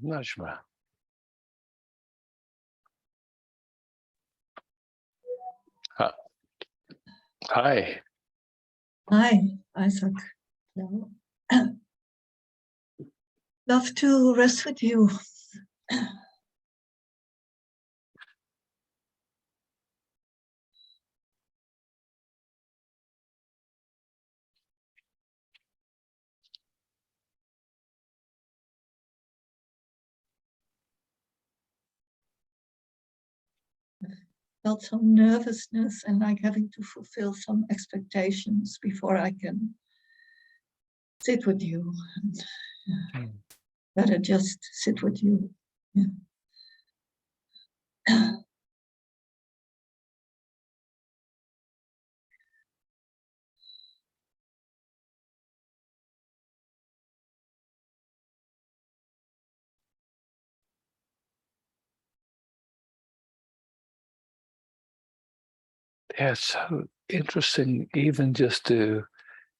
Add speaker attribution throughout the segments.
Speaker 1: Najma. Hi.
Speaker 2: Hi, Isaac. Hello. Love to rest with you. Felt some nervousness and like having to fulfill some expectations before I can sit with you. And, better just sit with you. Yeah.
Speaker 1: Yeah, it's so interesting even just to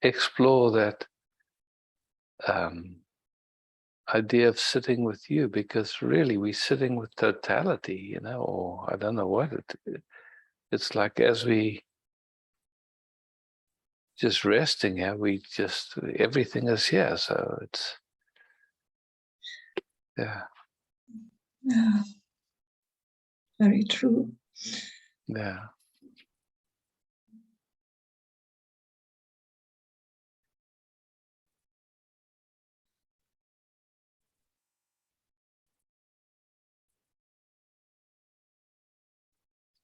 Speaker 1: explore that idea of sitting with you, because really we're sitting with totality, or I don't know what it's like. As we just resting here, everything is here. So it's, yeah.
Speaker 2: Yeah. Very true.
Speaker 1: Yeah.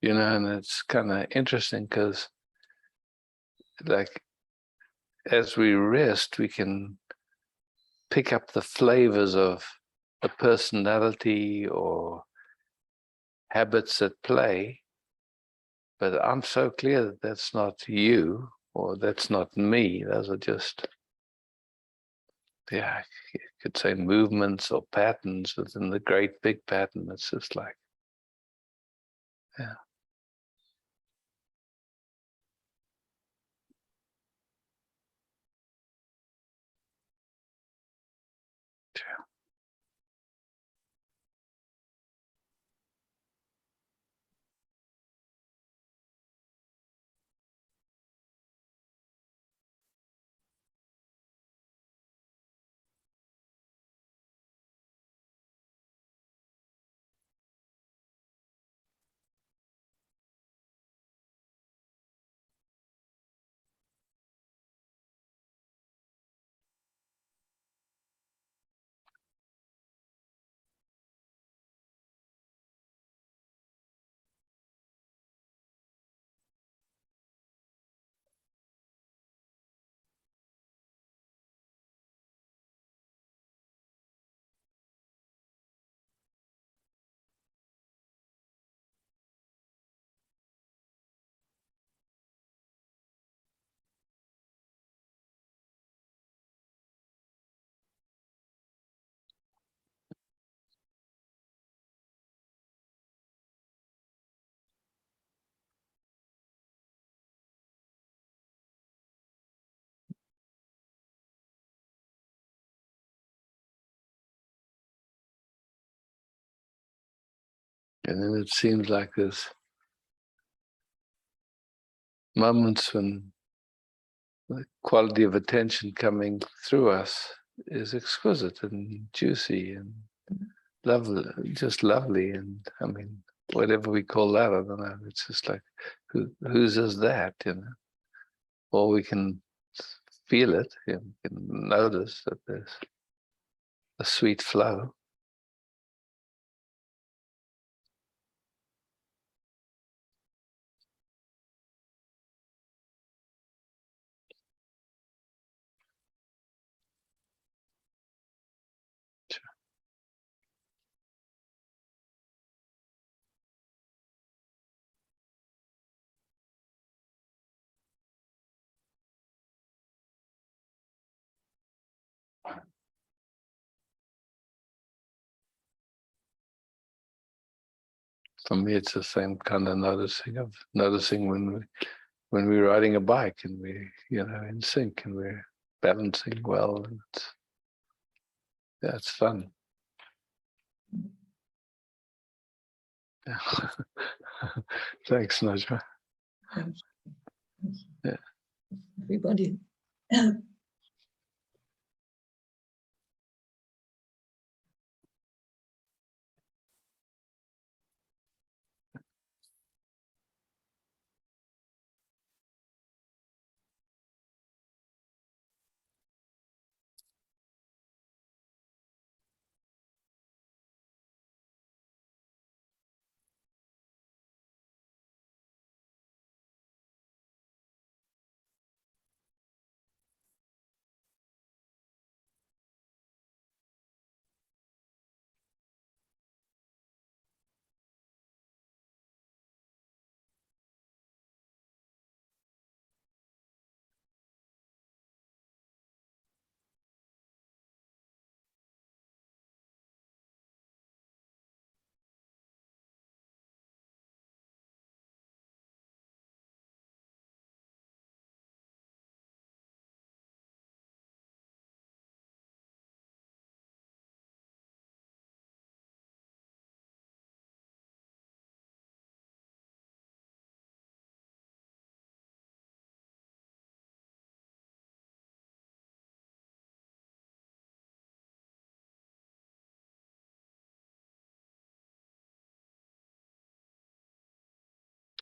Speaker 1: And it's kind of interesting because, like, as we rest, we can pick up the flavors of a personality or habits at play. But I'm so clear that that's not you or that's not me. Those are just, you could say movements or patterns within the great big pattern. It's just like, yeah. And then it seems like there's moments when the quality of attention coming through us is exquisite and juicy and lovely, just lovely. And I mean, whatever we call that, I don't know. It's just like, whose is that, Or we can feel it, we can notice that there's a sweet flow. For me, it's the same kind of noticing when we're riding a bike and we, in sync and we're balancing well, and it's fun. Thanks, Najma.
Speaker 2: Thank you. Thank you.
Speaker 1: Yeah.
Speaker 2: Everybody.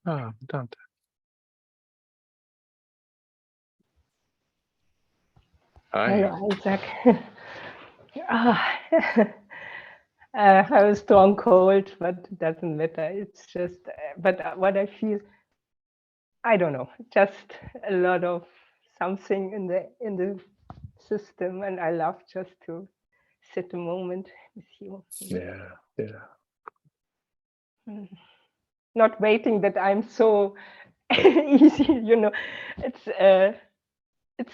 Speaker 1: Dante. Hi.
Speaker 3: Hello, Isaac. I have a strong cold, but it doesn't matter. It's just, but what I feel, I don't know, just a lot of something in the system, and I love just to sit a moment with you.
Speaker 1: Yeah, yeah.
Speaker 3: Not waiting that I'm so easy, you know. It's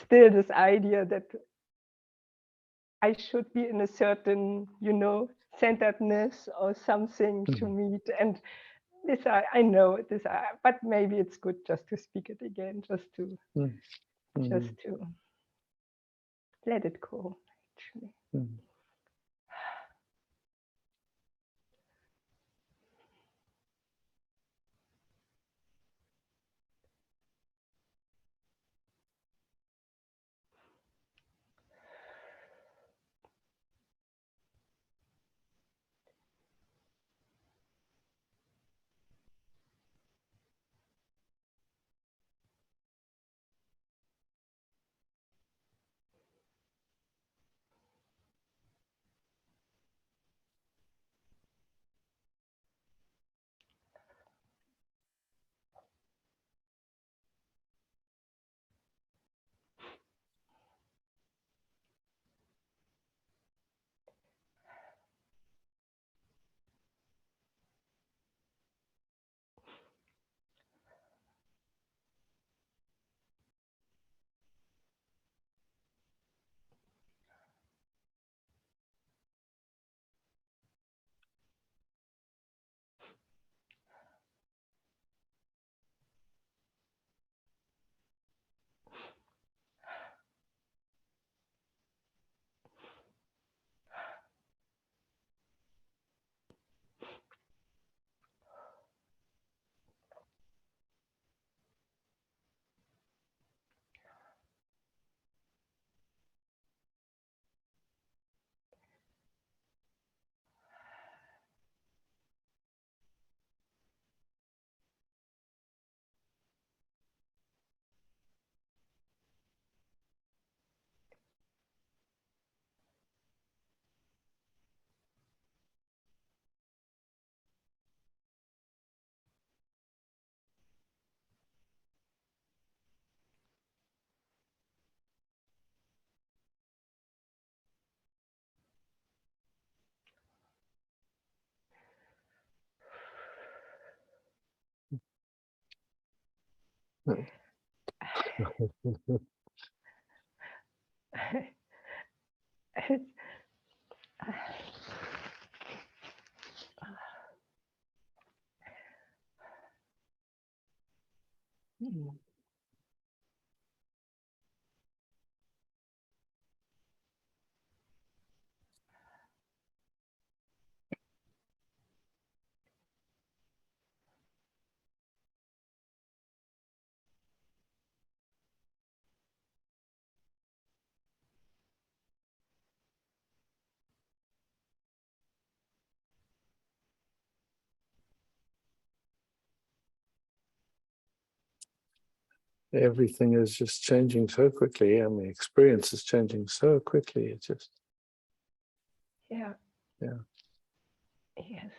Speaker 3: still this idea that I should be in a certain, you know, centeredness or something to meet. And this I know this, but maybe it's good just to speak it again, just to let it go. Actually,
Speaker 1: everything is just changing so quickly, and the experience is changing so quickly. It's just,
Speaker 3: Yeah.
Speaker 1: Yeah.
Speaker 3: Yes.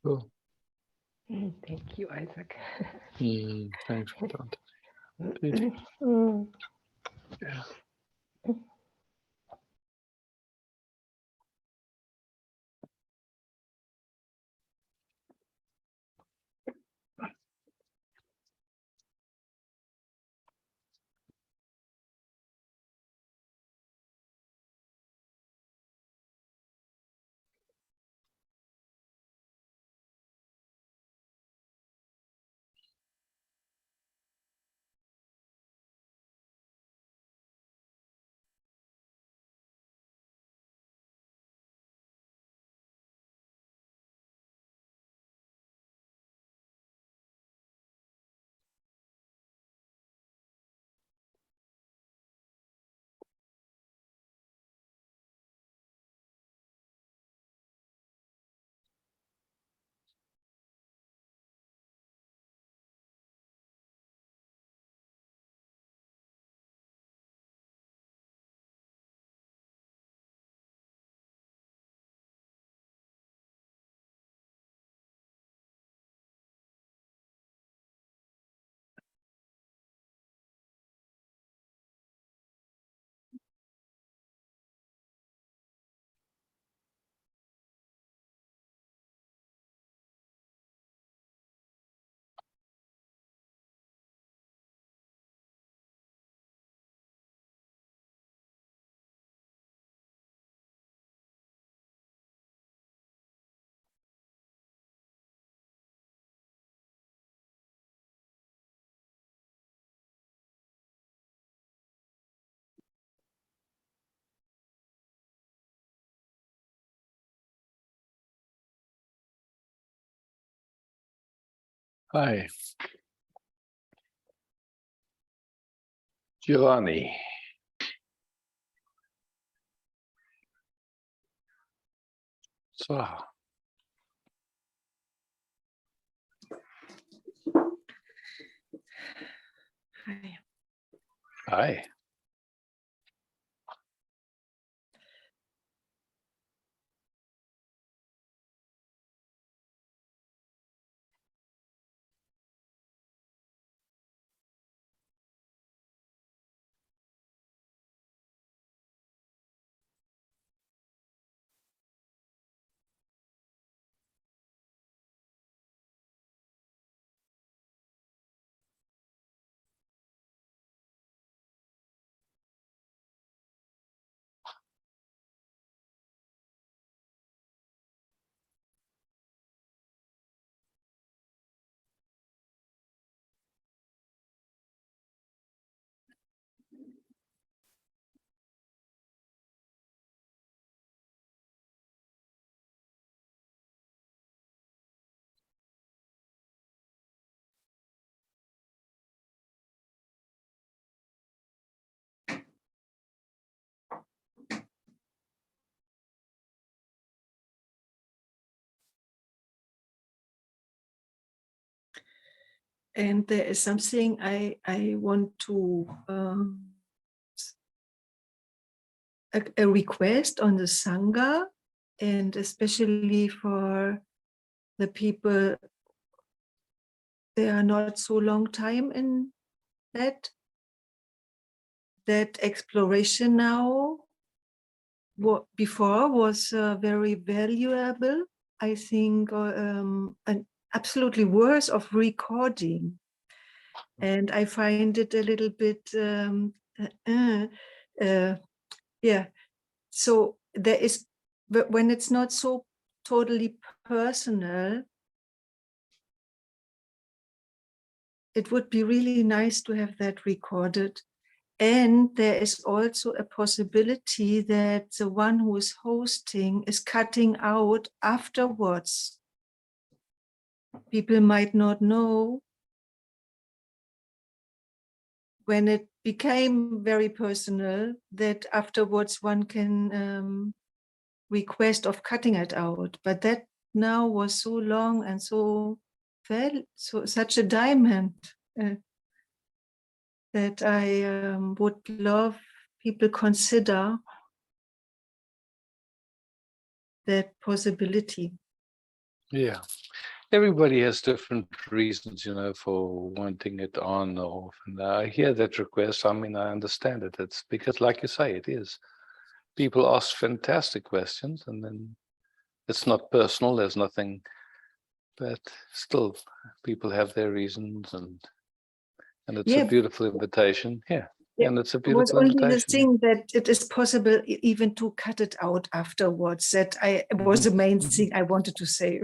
Speaker 1: cool.
Speaker 3: Thank you, Isaac.
Speaker 1: Thanks for that.
Speaker 3: Mm.
Speaker 1: Yeah. Hi, Giovanni. So,
Speaker 2: Hi.
Speaker 1: hi.
Speaker 2: And there is something I want to a request on the Sangha, and especially for the people, they are not so long time in that exploration now. What before was very valuable, I think, an absolutely worth of recording. And I find it a little bit, yeah. So there is, but when it's not so totally personal, it would be really nice to have that recorded. And there is also a possibility that the one who is hosting is cutting out afterwards. People might not know when it became very personal that afterwards one can request of cutting it out. But that now was so long and so such a diamond that I would love people consider that possibility.
Speaker 1: Yeah. Everybody has different reasons, for wanting it on or off. And I hear that request. I mean, I understand it. It's because, like you say, it is. People ask fantastic questions, and then it's not personal. There's nothing, but still, people have their reasons, and it's a beautiful invitation. Yeah. And it's a
Speaker 2: It was
Speaker 1: beautiful
Speaker 2: only the
Speaker 1: invitation.
Speaker 2: thing that it is possible even to cut it out afterwards. That was the main thing I wanted to say.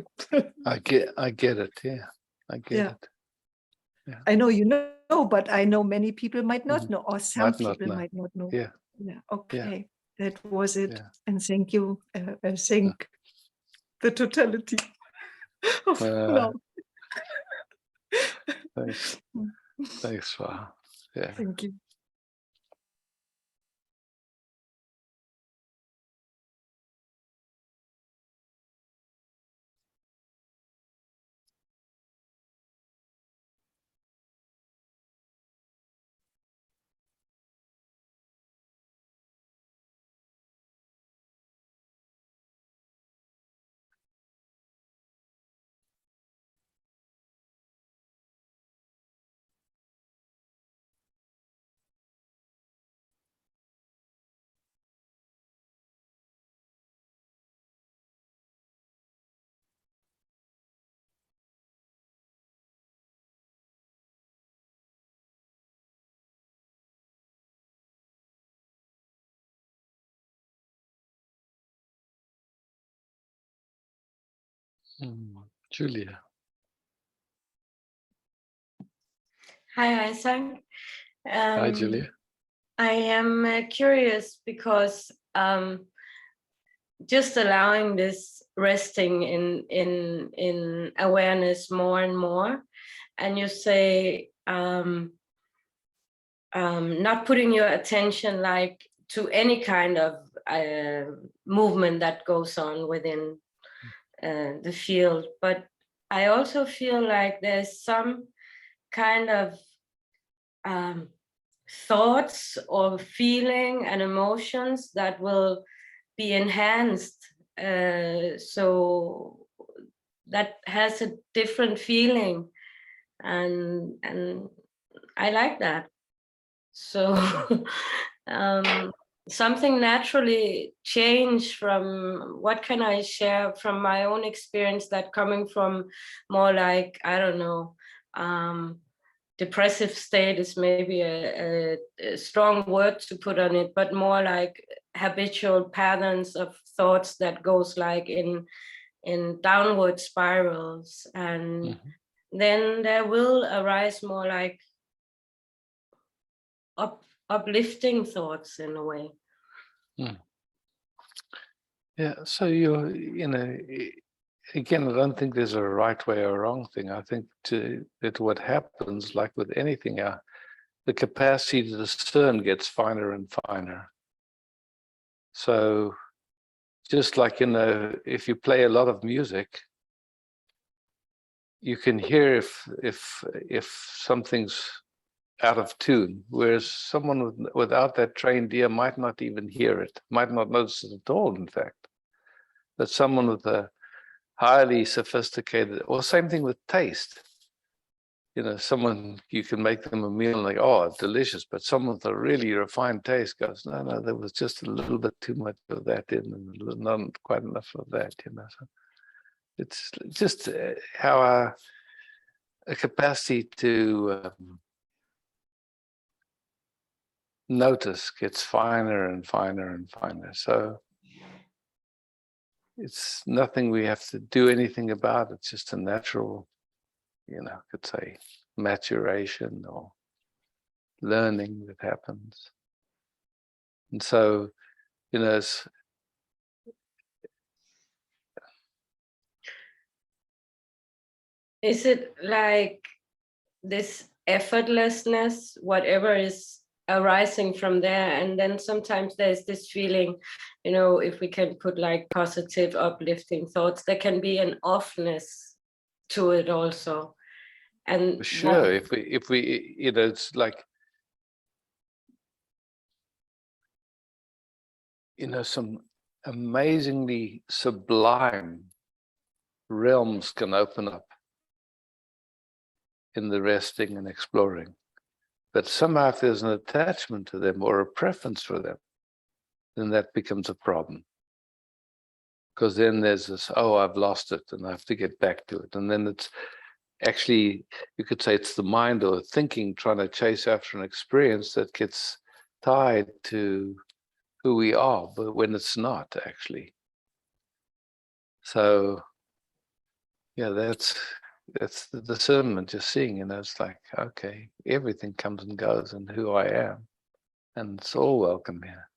Speaker 1: I get it. Yeah, I get it. Yeah.
Speaker 2: I know you know, but I know many people might not know, or some
Speaker 1: Might not
Speaker 2: people
Speaker 1: know.
Speaker 2: might not know.
Speaker 1: Yeah.
Speaker 2: Yeah. Okay.
Speaker 1: Yeah.
Speaker 2: That was it.
Speaker 1: Yeah.
Speaker 2: And thank you. I think the totality of now.
Speaker 1: Thanks. Thanks, Swaha. Yeah.
Speaker 2: Thank you.
Speaker 1: Julia.
Speaker 4: Hi, Isaac.
Speaker 1: Hi, Julia.
Speaker 4: I am curious because just allowing this resting in awareness more and more, and you say not putting your attention like to any kind of movement that goes on within the field, but I also feel like there's some kind of thoughts or feeling and emotions that will be enhanced, so that has a different feeling, and I like that. So something naturally changed from, what can I share from my own experience, that coming from more like, I don't know, depressive state is maybe a strong word to put on it, but more like habitual patterns of thoughts that goes like in downward spirals, and then there will arise more like uplifting thoughts in a way.
Speaker 1: Yeah, so you're, again, I don't think there's a right way or wrong thing. I think that what happens, like with anything, the capacity to discern gets finer and finer. So just like, if you play a lot of music, you can hear if something's out of tune, whereas someone without that trained ear might not even hear it, might not notice it at all, in fact. But someone with a highly sophisticated, or same thing with taste. You know, someone, you can make them a meal and like, oh, delicious, but someone with a really refined taste goes, no, there was just a little bit too much of that in and not quite enough of that, you know. So it's just how our capacity to notice gets finer and finer and finer. So it's nothing we have to do anything about. It's just a natural, you know, could say maturation or learning that happens. And so, you know,
Speaker 4: Is it like this effortlessness, whatever is arising from there? And then sometimes there's this feeling, you know, if we can put like positive, uplifting thoughts, there can be an offness to it also. And
Speaker 1: sure, if we, you know, it's like, you know, some amazingly sublime realms can open up in the resting and exploring. But somehow if there's an attachment to them or a preference for them, then that becomes a problem. Because then there's this, oh, I've lost it and I have to get back to it. And then it's actually, you could say it's the mind or thinking trying to chase after an experience that gets tied to who we are, but when it's not actually. So yeah, that's the discernment, just seeing, you know, it's like, okay, everything comes and goes and who I am. And it's all welcome here.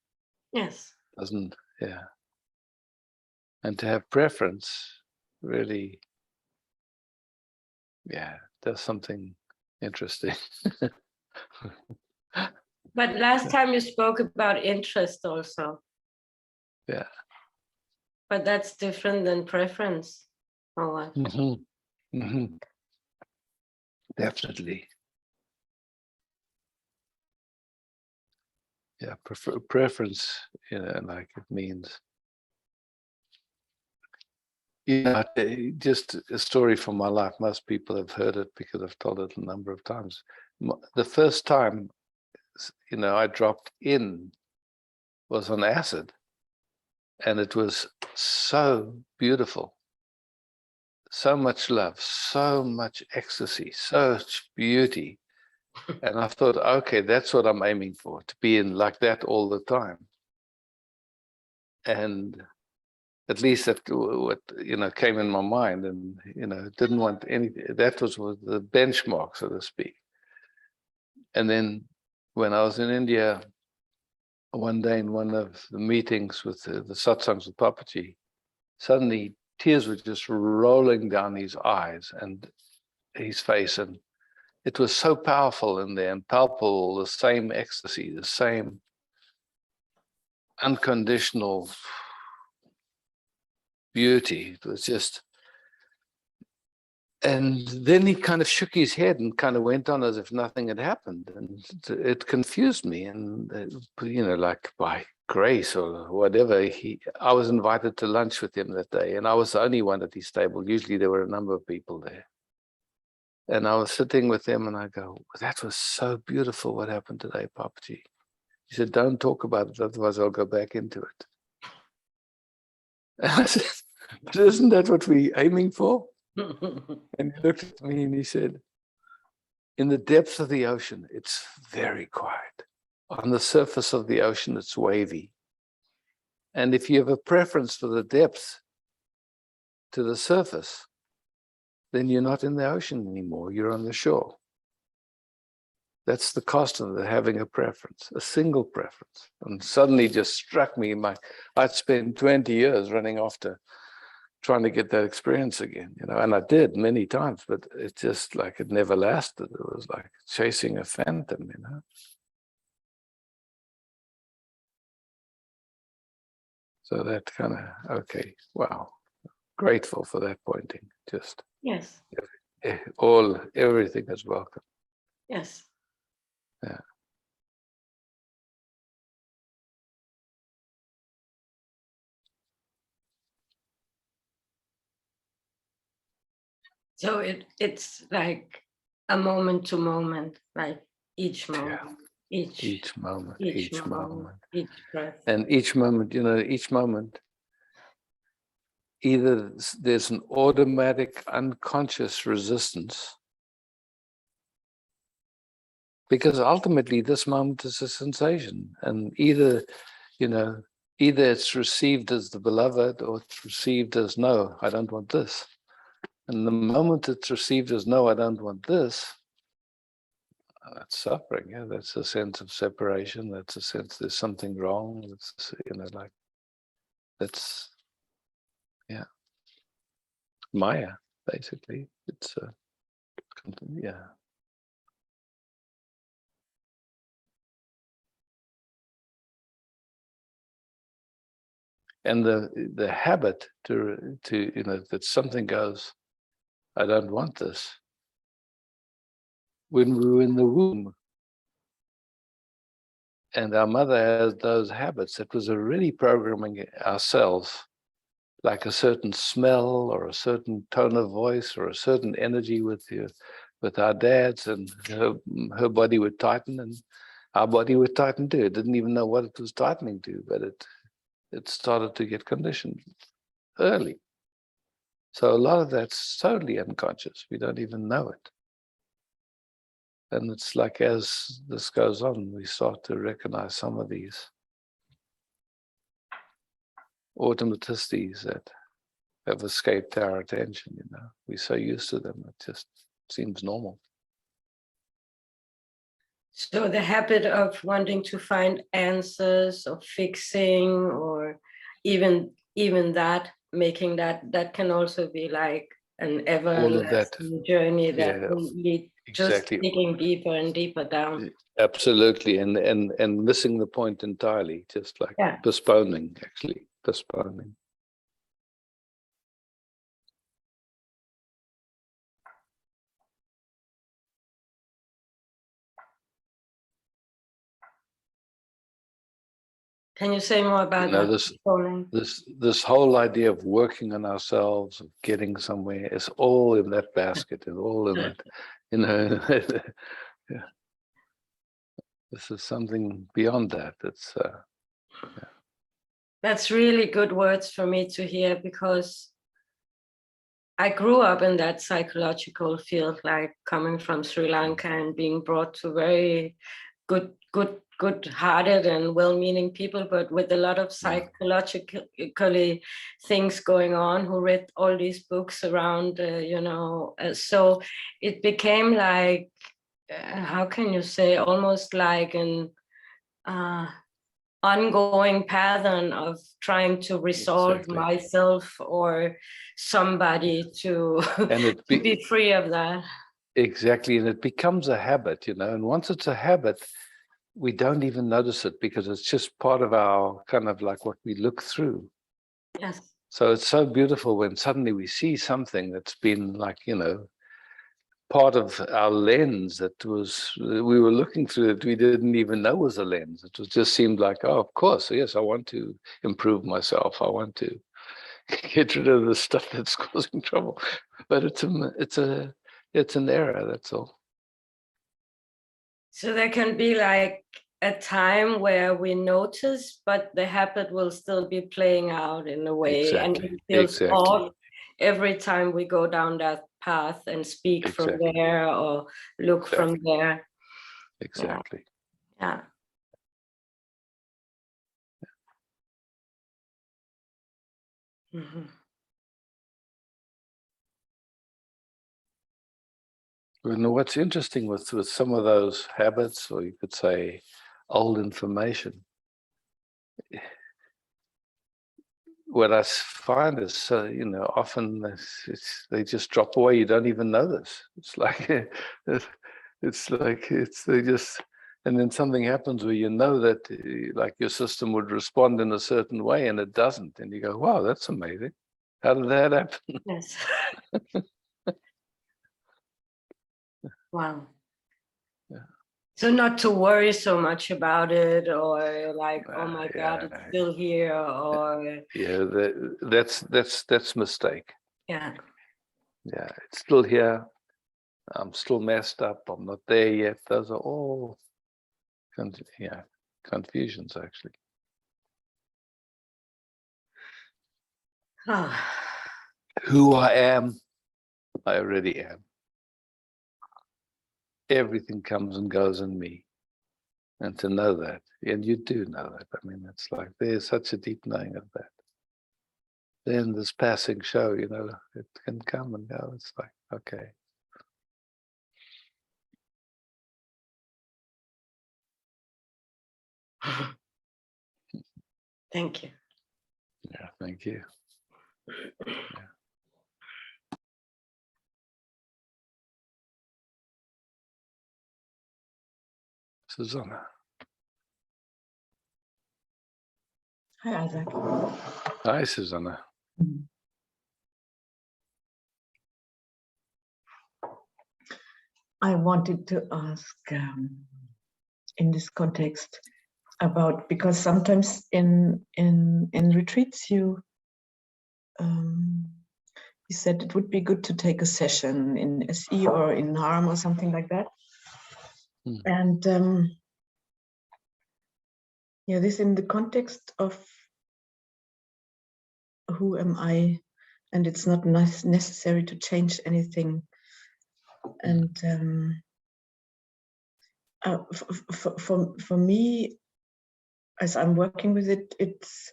Speaker 4: yes.
Speaker 1: Doesn't, yeah. And to have preference really, yeah, does something interesting.
Speaker 4: But last time you spoke about interest also.
Speaker 1: Yeah.
Speaker 4: But that's different than preference. Or what?
Speaker 1: Mm-hmm. Mm-hmm. Definitely. Yeah, preference, you know, like it means, you know, just a story from my life. Most people have heard it because I've told it a number of times. The first time, you know, I dropped in was on acid, and it was so beautiful. So much love, so much ecstasy, such beauty. And I thought, okay, that's what I'm aiming for, to be in like that all the time. And at least that what, you know, came in my mind, and, you know, didn't want anything. That was the benchmark, so to speak. And then when I was in India, one day in one of the meetings with the satsangs with Papaji, suddenly tears were just rolling down his eyes and his face. And it was so powerful in there and palpable, the same ecstasy, the same unconditional beauty. It was just, and then he kind of shook his head and kind of went on as if nothing had happened. And it confused me. And, you know, like by grace or whatever, I was invited to lunch with him that day. And I was the only one at his table. Usually there were a number of people there. And I was sitting with him and I go, that was so beautiful what happened today, Papaji. He said, don't talk about it, otherwise I'll go back into it. And I said, but isn't that what we're aiming for? And he looked at me and he said, in the depths of the ocean, it's very quiet. On the surface of the ocean, it's wavy. And if you have a preference for the depth to the surface, then you're not in the ocean anymore, you're on the shore. That's the cost of having a preference, a single preference. And suddenly just struck me, I'd spent 20 years running after trying to get that experience again, you know, and I did many times, but it's just like it never lasted. It was like chasing a phantom, you know. So that kind of, okay, wow, grateful for that pointing, just
Speaker 4: Yes.
Speaker 1: everything is welcome.
Speaker 4: Yes.
Speaker 1: Yeah.
Speaker 4: So it's like a moment to moment, like each moment,
Speaker 1: Each moment, each moment.
Speaker 4: each breath.
Speaker 1: And each moment, each moment, either there's an automatic unconscious resistance, because ultimately this moment is a sensation, and either it's received as the beloved or it's received as, no, I don't want this. And the moment it's received as, no, I don't want this, that's suffering. Yeah, that's a sense of separation. That's a sense there's something wrong. It's, that's, yeah, Maya, basically. It's yeah. And the habit to that something goes, I don't want this. When we were in the womb, and our mother has those habits, it was already programming ourselves, like a certain smell or a certain tone of voice or a certain energy with our dads, and her body would tighten and our body would tighten too. It didn't even know what it was tightening to, but it started to get conditioned early. So a lot of that's totally unconscious. We don't even know it. And it's like as this goes on, we start to recognize some of these automaticities that have escaped our attention. We're so used to them, it just seems normal.
Speaker 4: So the habit of wanting to find answers or fixing, or even that, making that can also be like an everlasting journey that will lead just digging deeper and deeper down.
Speaker 1: Absolutely, and missing the point entirely, just like postponing.
Speaker 4: Can you say more about that?
Speaker 1: This whole idea of working on ourselves, of getting somewhere, is all in that basket, and all in that, yeah. This is something beyond that. It's
Speaker 4: That's really good words for me to hear, because I grew up in that psychological field, like coming from Sri Lanka and being brought to very good-hearted and well-meaning people, but with a lot of psychologically things going on, who read all these books around, so it became like, how can you say, almost like an ongoing pattern of trying to resolve myself or somebody to be free of that.
Speaker 1: Exactly, and it becomes a habit, and once it's a habit, we don't even notice it, because it's just part of our kind of like what we look through.
Speaker 4: Yes.
Speaker 1: So it's so beautiful when suddenly we see something that's been like, part of our lens we were looking through, that we didn't even know was a lens. It just seemed like, oh, of course, yes, I want to improve myself. I want to get rid of the stuff that's causing trouble. But it's an error, that's all.
Speaker 4: So there can be like a time where we notice, but the habit will still be playing out in a way, and it feels off every time we go down that path and speak from there or look from there.
Speaker 1: Exactly.
Speaker 4: Yeah. Mm-hmm.
Speaker 1: What's interesting with some of those habits, or you could say old information, what I find is, often they just drop away. You don't even know this. It's like, they just, and then something happens where that like your system would respond in a certain way, and it doesn't. And you go, wow, that's amazing. How did that happen?
Speaker 4: Yes. Wow.
Speaker 1: Yeah.
Speaker 4: So not to worry so much about it, or like, oh my God,
Speaker 1: Yeah,
Speaker 4: it's still here, or
Speaker 1: yeah, that's mistake.
Speaker 4: yeah.
Speaker 1: Yeah, it's still here. I'm still messed up. I'm not there yet. Those are all confusions actually. Who I am, I already am. Everything comes and goes in me. And to know that, and you do know that. I mean, it's like there's such a deep knowing of that. Then this passing show, you know, it can come and go. It's like, okay.
Speaker 4: Thank you.
Speaker 1: Yeah, thank you. Yeah. Susanna.
Speaker 2: Hi, Isaac.
Speaker 1: Hi, Susanna.
Speaker 2: I wanted to ask in this context about, because sometimes in retreats you said it would be good to take a session in SE or in harm or something like that. And yeah, this in the context of who am I, and it's not necessary to change anything. And for me, as I'm working with it, it's,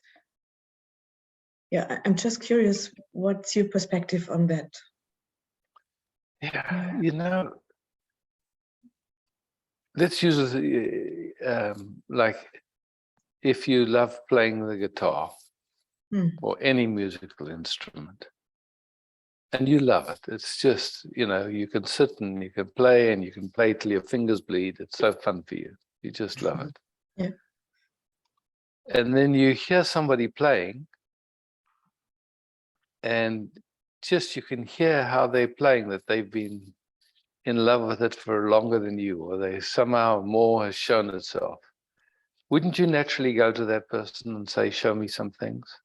Speaker 2: yeah, I'm just curious, what's your perspective on that?
Speaker 1: Yeah, you know, let's use it like if you love playing the guitar or any musical instrument, and you love it. It's just, you know, you can sit and you can play till your fingers bleed. It's so fun for you. You just love it.
Speaker 2: Yeah.
Speaker 1: And then you hear somebody playing, and just you can hear how they're playing, that they've been in love with it for longer than you, or they somehow more has shown itself. Wouldn't you naturally go to that person and say, show me some things?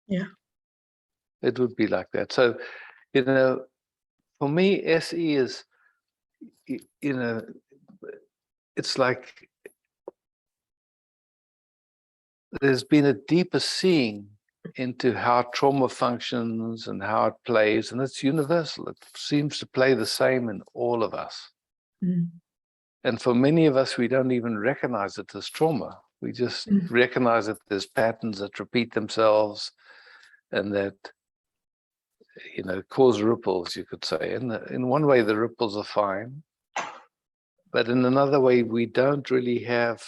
Speaker 2: Yeah.
Speaker 1: It would be like that. So, you know, for me, SE is, you know, it's like there's been a deeper seeing into how trauma functions and how it plays, and it's universal. It seems to play the same in all of us. And for many of us, we don't even recognize it as trauma. We just recognize that there's patterns that repeat themselves and that, you know, cause ripples, you could say. And in one way, the ripples are fine. But in another way, we don't really have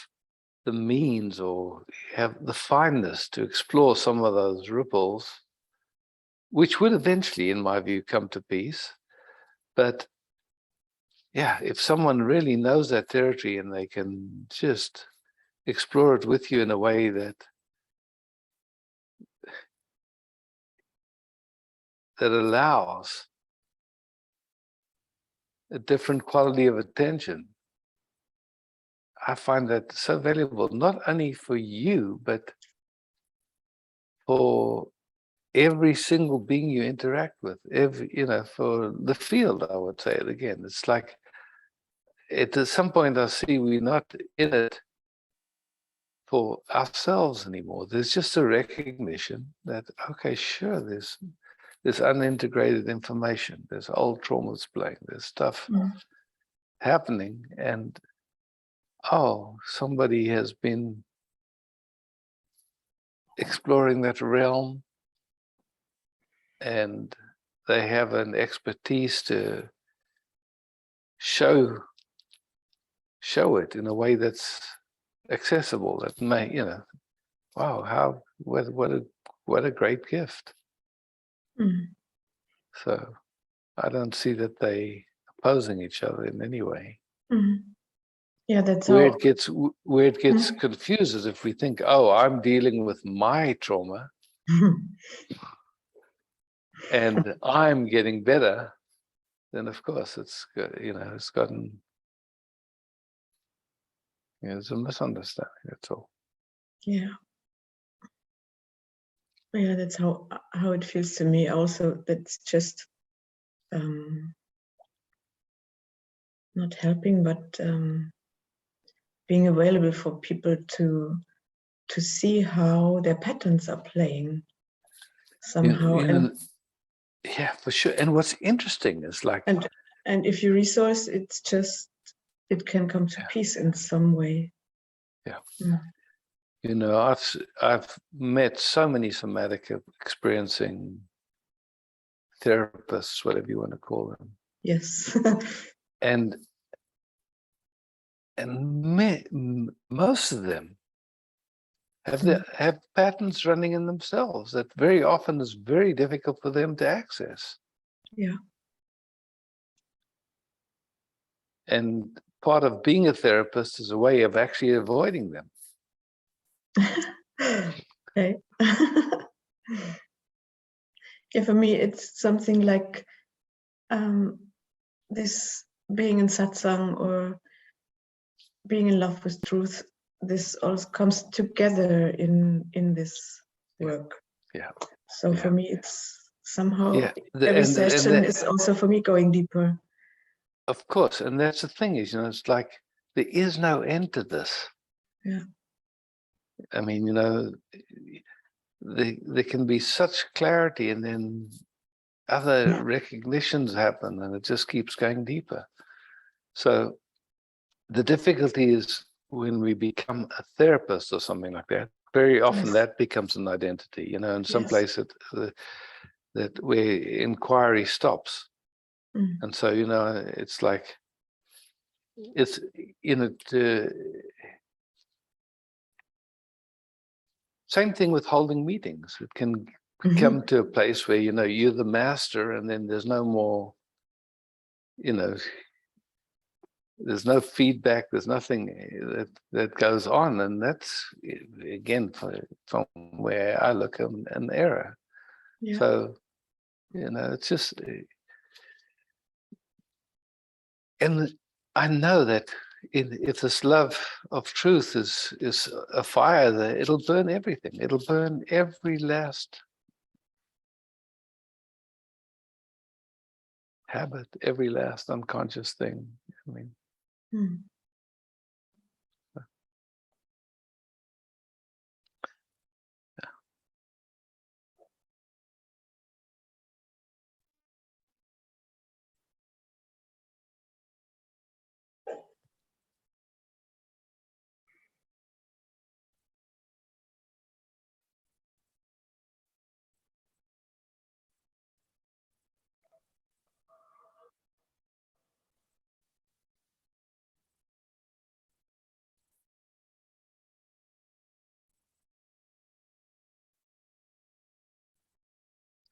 Speaker 1: the means or have the fineness to explore some of those ripples, which would eventually, in my view, come to peace. But yeah, if someone really knows that territory and they can just explore it with you in a way that allows a different quality of attention, I find that so valuable, not only for you, but for every single being you interact with, you know, for the field, I would say it again. It's like, at some point I see we're not in it for ourselves anymore. There's just a recognition that, okay, sure, there's unintegrated information, there's old traumas playing, there's stuff happening, and oh, somebody has been exploring that realm and they have an expertise to show it in a way that's accessible, that may, you know, wow, what a great gift. So I don't see that they opposing each other in any way.
Speaker 2: Yeah, that's
Speaker 1: where
Speaker 2: how
Speaker 1: it gets confused is if we think, oh, I'm dealing with my trauma and I'm getting better. then of course it's it's gotten, it's a misunderstanding. That's all.
Speaker 5: Yeah. Yeah, that's how it feels to me also. That's just not helping, but being available for people to see how their patterns are playing somehow.
Speaker 1: Yeah, for sure. And what's interesting is like,
Speaker 5: and if you resource, it's just, it can come to peace in some way.
Speaker 1: Yeah.
Speaker 5: Mm.
Speaker 1: I've met so many somatic experiencing therapists, whatever you want to call them.
Speaker 5: Yes.
Speaker 1: And most of them have patterns running in themselves that very often is very difficult for them to access.
Speaker 5: Yeah.
Speaker 1: And part of being a therapist is a way of actually avoiding them.
Speaker 5: Okay. Yeah, for me, it's something like this being in satsang or being in love with truth. This all comes together in this work.
Speaker 1: Yeah.
Speaker 5: So for me, it's somehow
Speaker 1: and
Speaker 5: every session is also for me going deeper.
Speaker 1: Of course, and that's the thing is, it's like there is no end to this.
Speaker 5: Yeah.
Speaker 1: I mean, there can be such clarity, and then other recognitions happen, and it just keeps going deeper. So the difficulty is when we become a therapist or something like that. Very often that becomes an identity, in some place that where inquiry stops.
Speaker 5: Mm.
Speaker 1: And so, it's like, it's, same thing with holding meetings. It can come to a place where, you're the master, and then there's no more, there's no feedback, there's nothing that goes on. And that's, again, from where I look, an error.
Speaker 5: Yeah.
Speaker 1: So, it's just, and I know that if this love of truth is a fire, there, it'll burn everything. It'll burn every last habit, every last unconscious thing. I mean,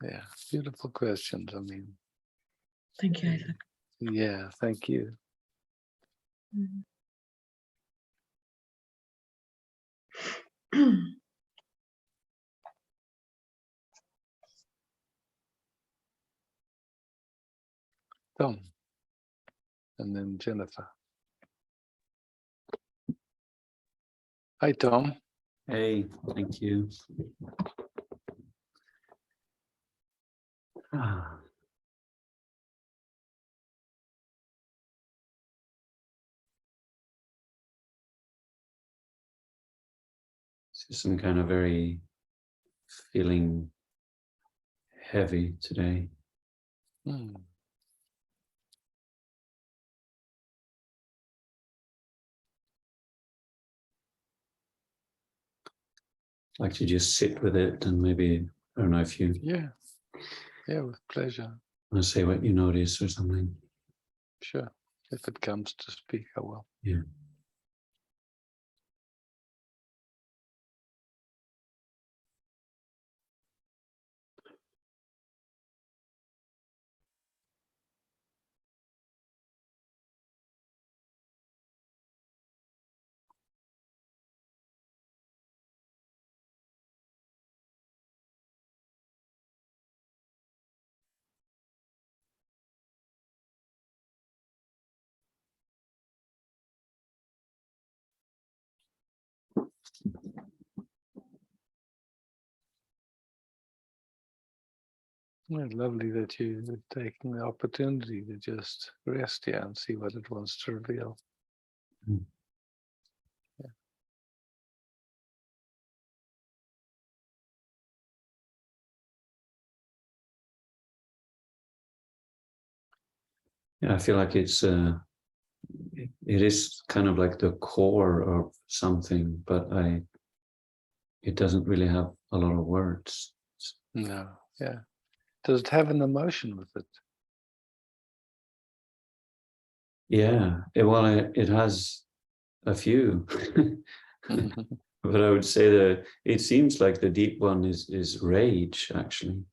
Speaker 1: yeah, beautiful questions. I mean,
Speaker 5: Thank you, Isaac.
Speaker 1: yeah, thank you. Tom, and then Jennifer. Hi, Tom.
Speaker 6: Hey, thank you. Ah. Just some kind of very feeling heavy today. Like to just sit with it, and maybe, I don't know if you
Speaker 1: Yeah, with pleasure.
Speaker 6: want to say what you notice or something.
Speaker 1: Sure. If it comes to speak, I will.
Speaker 6: Yeah.
Speaker 1: Yeah, lovely that you're taking the opportunity to just rest here and see what it wants to reveal.
Speaker 6: Mm. Yeah, I feel like it is kind of like the core of something, but it doesn't really have a lot of words.
Speaker 1: No, yeah. Does it have an emotion with it?
Speaker 6: Yeah, it has a few, but I would say that it seems like the deep one is rage, actually.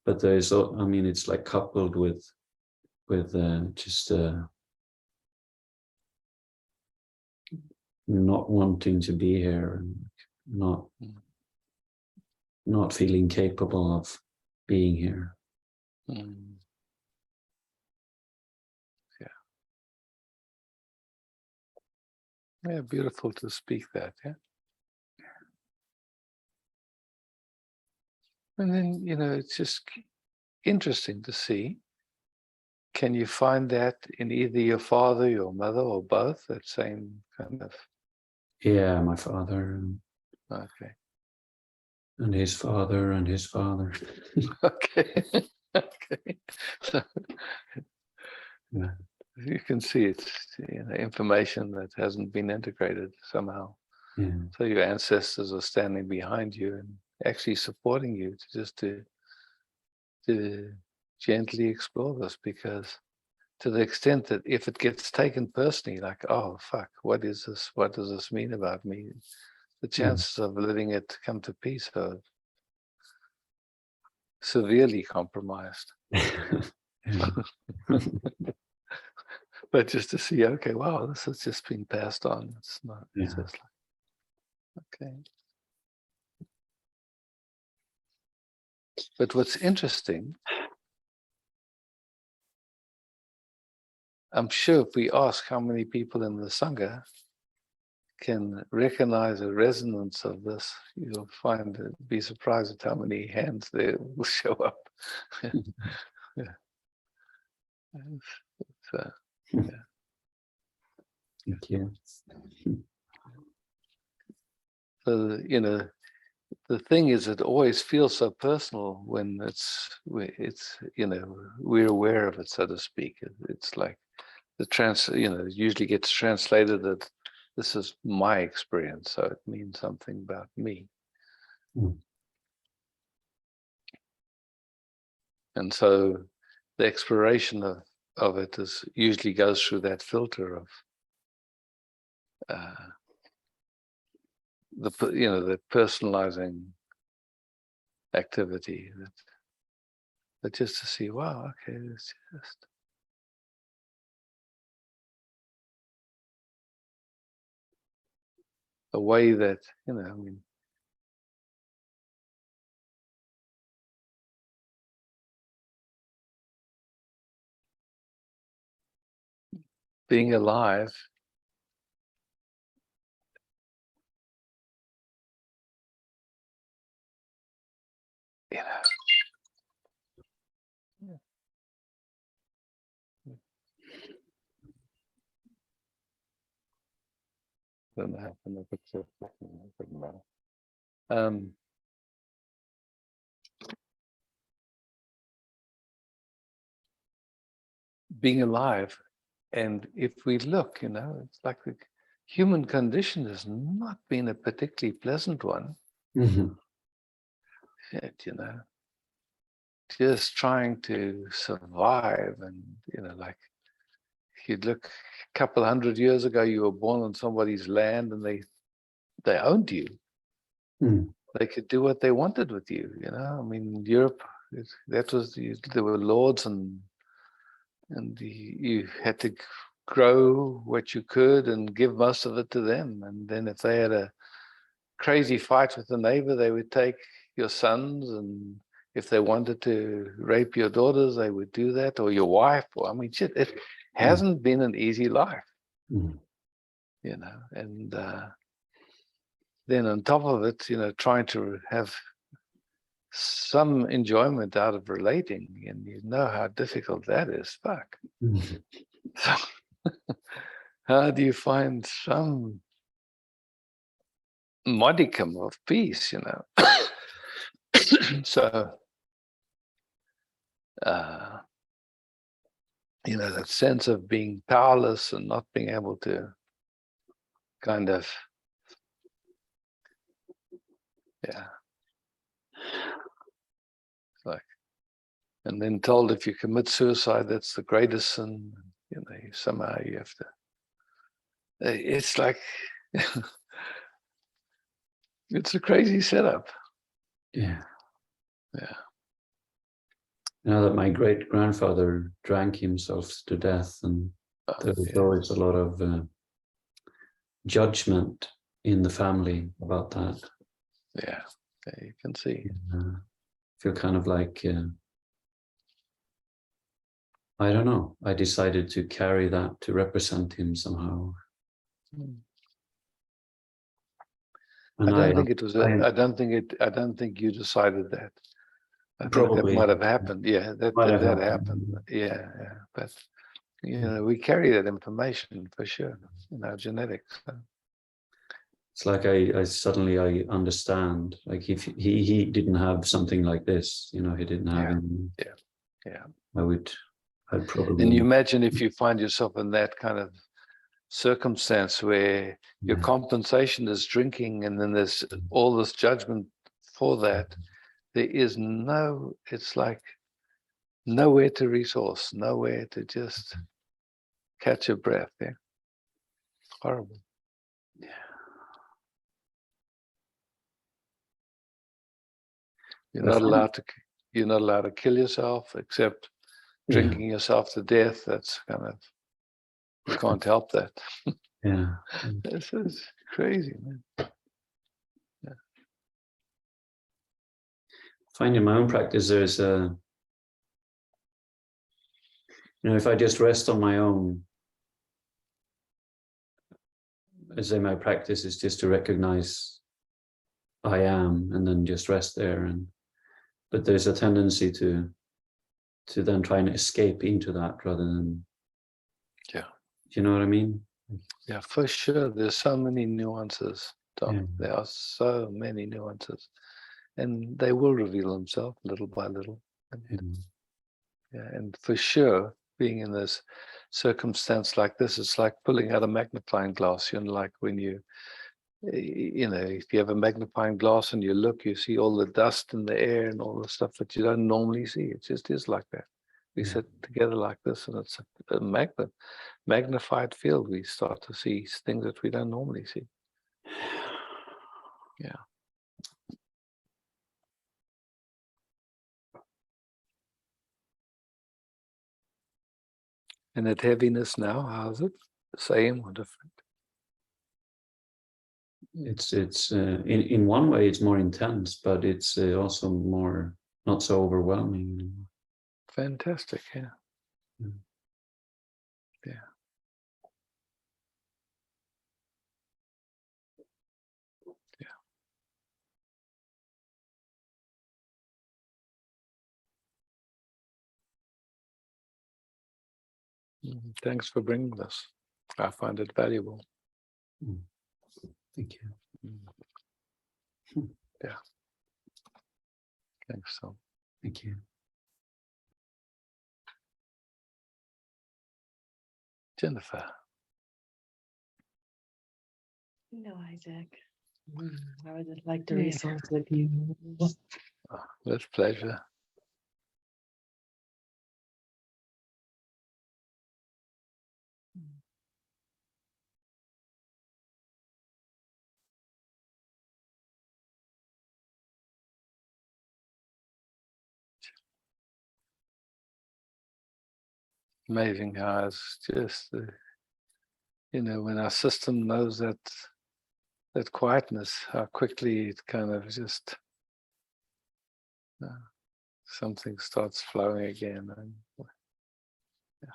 Speaker 6: But there's, I mean, it's like coupled with just not wanting to be here and not feeling capable of being here.
Speaker 1: Mm. Yeah, beautiful to speak that, yeah. And then, it's just interesting to see. Can you find that in either your father, your mother, or both? That same kind of.
Speaker 6: Yeah, my father
Speaker 1: Okay.
Speaker 6: and his father and his father.
Speaker 1: Okay. Okay. So,
Speaker 6: Yeah.
Speaker 1: you can see it's information that hasn't been integrated somehow.
Speaker 6: Yeah.
Speaker 1: So your ancestors are standing behind you and actually supporting you to gently explore this, because to the extent that if it gets taken personally, like, oh fuck, what is this? What does this mean about me? The chances of letting it come to peace are severely compromised. But just to see, okay, wow, this has just been passed on. It's not. It's just like, okay. But what's interesting, I'm sure if we ask how many people in the Sangha can recognize a resonance of this, you'll be surprised at how many hands there will show up. Yeah. Yeah.
Speaker 6: Thank you.
Speaker 1: So, the thing is, it always feels so personal when it's we're aware of it, so to speak. It's like it usually gets translated that this is my experience, so it means something about me.
Speaker 6: Mm.
Speaker 1: And so the exploration of it usually goes through that filter of the personalizing activity, but just to see, wow, okay, it's just a way that being alive, you know. Don't happen if it's a second, it doesn't matter. Being alive, and if we look, it's like the human condition has not been a particularly pleasant one.
Speaker 6: Mm-hmm.
Speaker 1: Yet, just trying to survive, and like if you look a couple 100 years ago, you were born on somebody's land and they owned you.
Speaker 6: Mm.
Speaker 1: They could do what they wanted with you. I mean, Europe, there were lords, and you had to grow what you could and give most of it to them. And then if they had a crazy fight with the neighbor, they would take your sons, and if they wanted to rape your daughters, they would do that, or your wife. Or I mean, shit, it hasn't been an easy life,
Speaker 6: Mm.
Speaker 1: And then on top of it, trying to have some enjoyment out of relating, and you know how difficult that is. Fuck. So how do you find some modicum of peace, you know? So, you know, that sense of being powerless and not being able to kind of, yeah. Like, and then told if you commit suicide, that's the greatest sin. You know, somehow you have to. It's like it's a crazy setup.
Speaker 6: Yeah.
Speaker 1: Yeah.
Speaker 6: Now that my great grandfather drank himself to death, and there was
Speaker 1: Yeah.
Speaker 6: always a lot of judgment in the family about that.
Speaker 1: Yeah, you can see.
Speaker 6: Feel kind of like I don't know. I decided to carry that to represent him somehow. And
Speaker 1: I don't think it was. I don't think you decided that. I think that
Speaker 6: Probably.
Speaker 1: might have happened. Yeah, that happened. Yeah, yeah. But you know, we carry that information for sure in our genetics. So.
Speaker 6: It's like I suddenly I understand. Like if he didn't have something like this, you know, he didn't have any.
Speaker 1: Yeah.
Speaker 6: I'd probably.
Speaker 1: And you imagine if you find yourself in that kind of circumstance where your compensation is drinking, and then there's all this judgment for that. There is no. It's like nowhere to resource, nowhere to just catch a breath. Yeah, horrible.
Speaker 6: Yeah.
Speaker 1: You're not allowed to kill yourself except drinking yourself to death. That's kind of, you can't help that.
Speaker 6: Yeah.
Speaker 1: This is crazy, man. Yeah.
Speaker 6: Finding my own practice, there's a, you know, if I just rest on my own, I say my practice is just to recognize I am, and then just rest there. But there's a tendency to then try and escape into that rather than.
Speaker 1: Yeah.
Speaker 6: Do you know what I mean?
Speaker 1: Yeah, for sure. There's so many nuances, Tom.
Speaker 6: Yeah.
Speaker 1: There are so many nuances, and they will reveal themselves little by little. And for sure, being in this circumstance like this, it's like pulling out a magnifying glass. You know, like when you know, if you have a magnifying glass and you look, you see all the dust in the air and all the stuff that you don't normally see. It just is like that. We sit together like this, and it's a magnified field. We start to see things that we don't normally see. Yeah. And that heaviness now, how's it? The same or different?
Speaker 6: It's in one way it's more intense, but it's also more not so overwhelming anymore.
Speaker 1: Fantastic, yeah. Yeah. Thanks for bringing this. I find it valuable.
Speaker 6: Thank you.
Speaker 1: Yeah. Thanks, Tom.
Speaker 6: Thank you.
Speaker 1: Jennifer.
Speaker 7: No, Isaac. I would just like to resource with you.
Speaker 1: Oh, with pleasure. Amazing how it's just, you know, when our system knows that quietness, how quickly it kind of just something starts flowing again. And, yeah.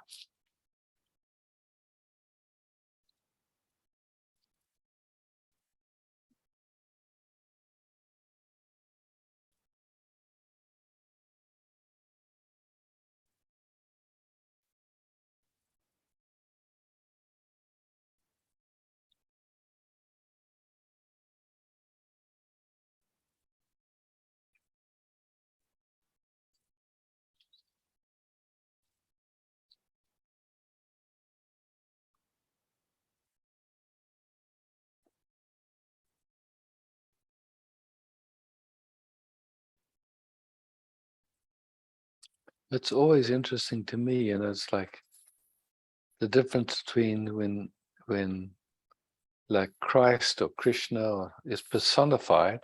Speaker 1: It's always interesting to me, and it's like the difference between when like Christ or Krishna is personified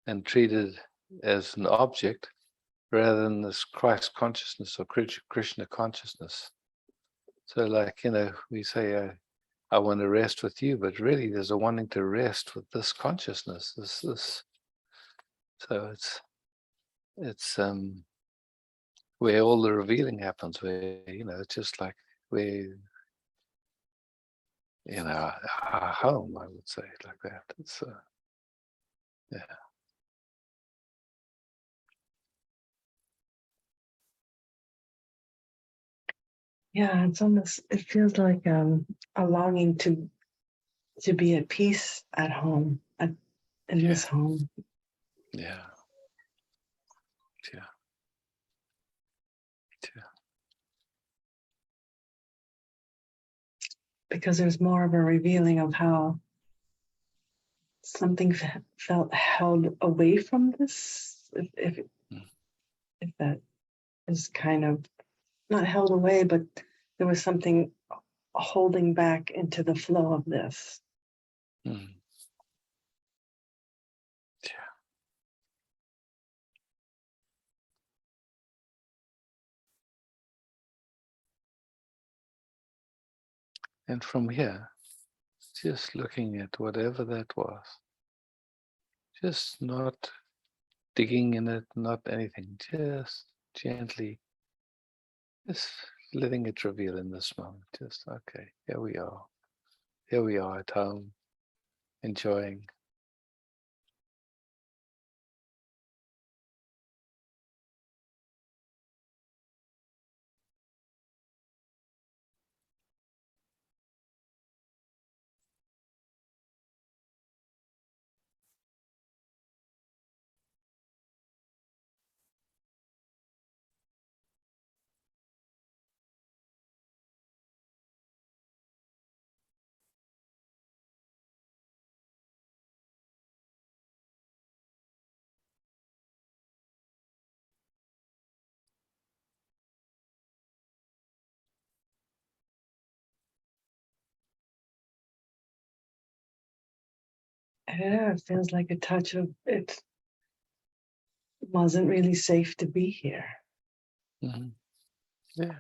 Speaker 1: and treated as an object rather than this Christ consciousness or Krishna consciousness. So like, we say, I want to rest with you, but really there's a wanting to rest with this consciousness, this. So it's where all the revealing happens, where, it's just like we're in our home, I would say, like that. It's yeah.
Speaker 7: Yeah, it's almost, it feels like a longing to be at peace at home, in this home.
Speaker 1: Yeah. Yeah. Yeah.
Speaker 7: Because there's more of a revealing of how something felt held away from this, if that is kind of not held away, but there was something holding back into the flow of this.
Speaker 1: Mm. Yeah. And from here, just looking at whatever that was, just not digging in it, not anything, just gently, just letting it reveal in this moment. Just, okay, here we are. Here we are at home, enjoying.
Speaker 7: Yeah, it feels like a touch of it wasn't really safe to be here.
Speaker 1: Mm-hmm. Yeah.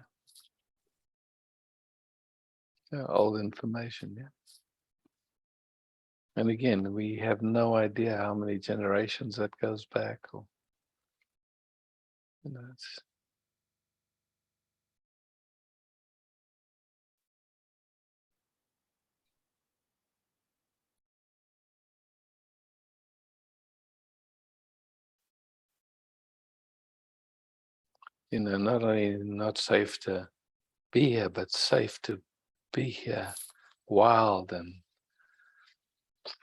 Speaker 1: Yeah, old information, yeah. And again, we have no idea how many generations that goes back, or it's not only not safe to be here, but safe to be here, wild and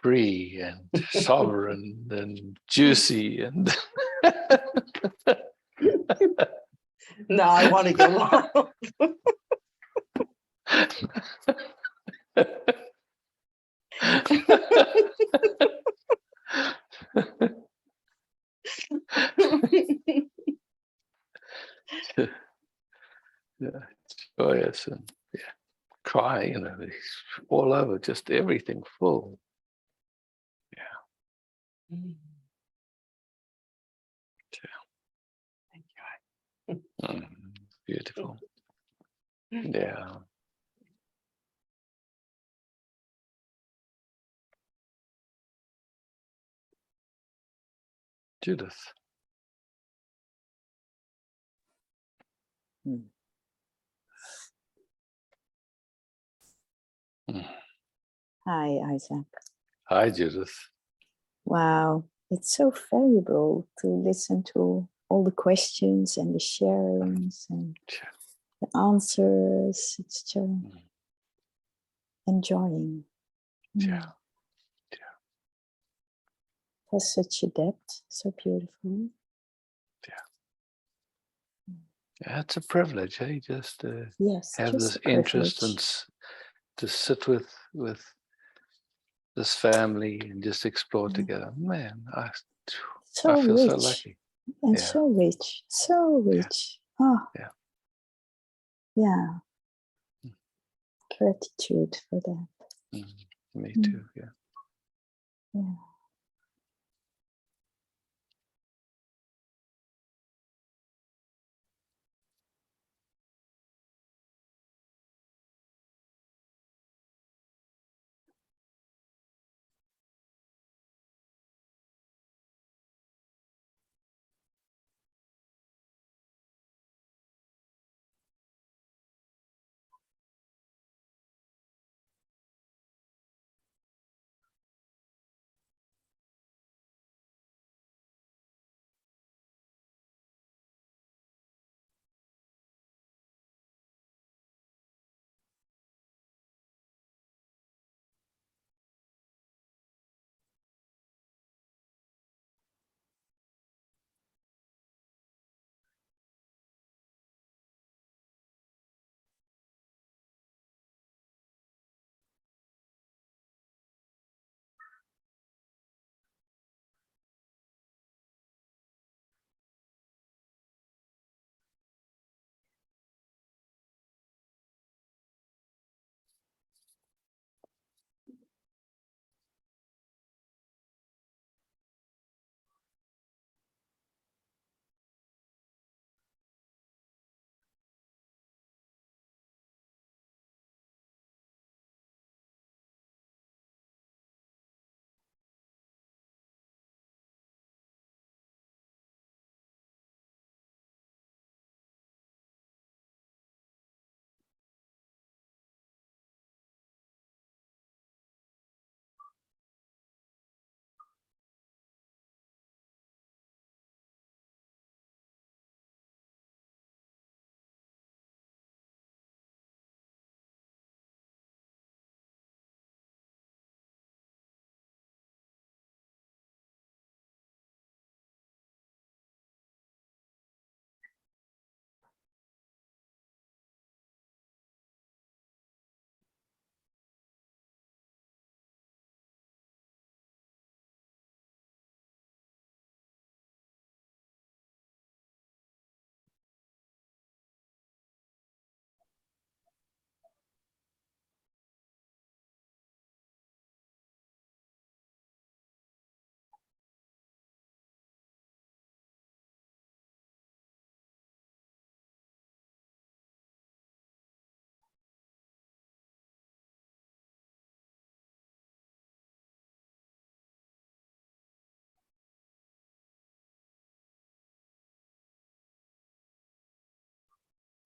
Speaker 1: free and sovereign and juicy and
Speaker 7: No, I want to get wild.
Speaker 1: yeah, joyous and cry, all over, just everything full.
Speaker 7: Thank you.
Speaker 1: Beautiful. Yeah. Judith.
Speaker 8: Hi, Isaac.
Speaker 1: Hi, Judith.
Speaker 8: Wow, it's so valuable to listen to all the questions and the sharings and the answers. It's just enjoying.
Speaker 1: Yeah.
Speaker 8: It has such a depth, so beautiful.
Speaker 1: Yeah, it's a privilege, hey, just to
Speaker 8: Yes,
Speaker 1: have
Speaker 8: just
Speaker 1: this
Speaker 8: a
Speaker 1: interest
Speaker 8: privilege.
Speaker 1: and to sit with this family and just explore together. Man, I
Speaker 8: So
Speaker 1: feel
Speaker 8: rich
Speaker 1: so lucky.
Speaker 8: and
Speaker 1: Yeah.
Speaker 8: so rich, so rich. Oh,
Speaker 1: Yeah.
Speaker 8: yeah. Gratitude for that.
Speaker 1: Me
Speaker 8: Mm.
Speaker 1: too. Yeah.
Speaker 8: Yeah.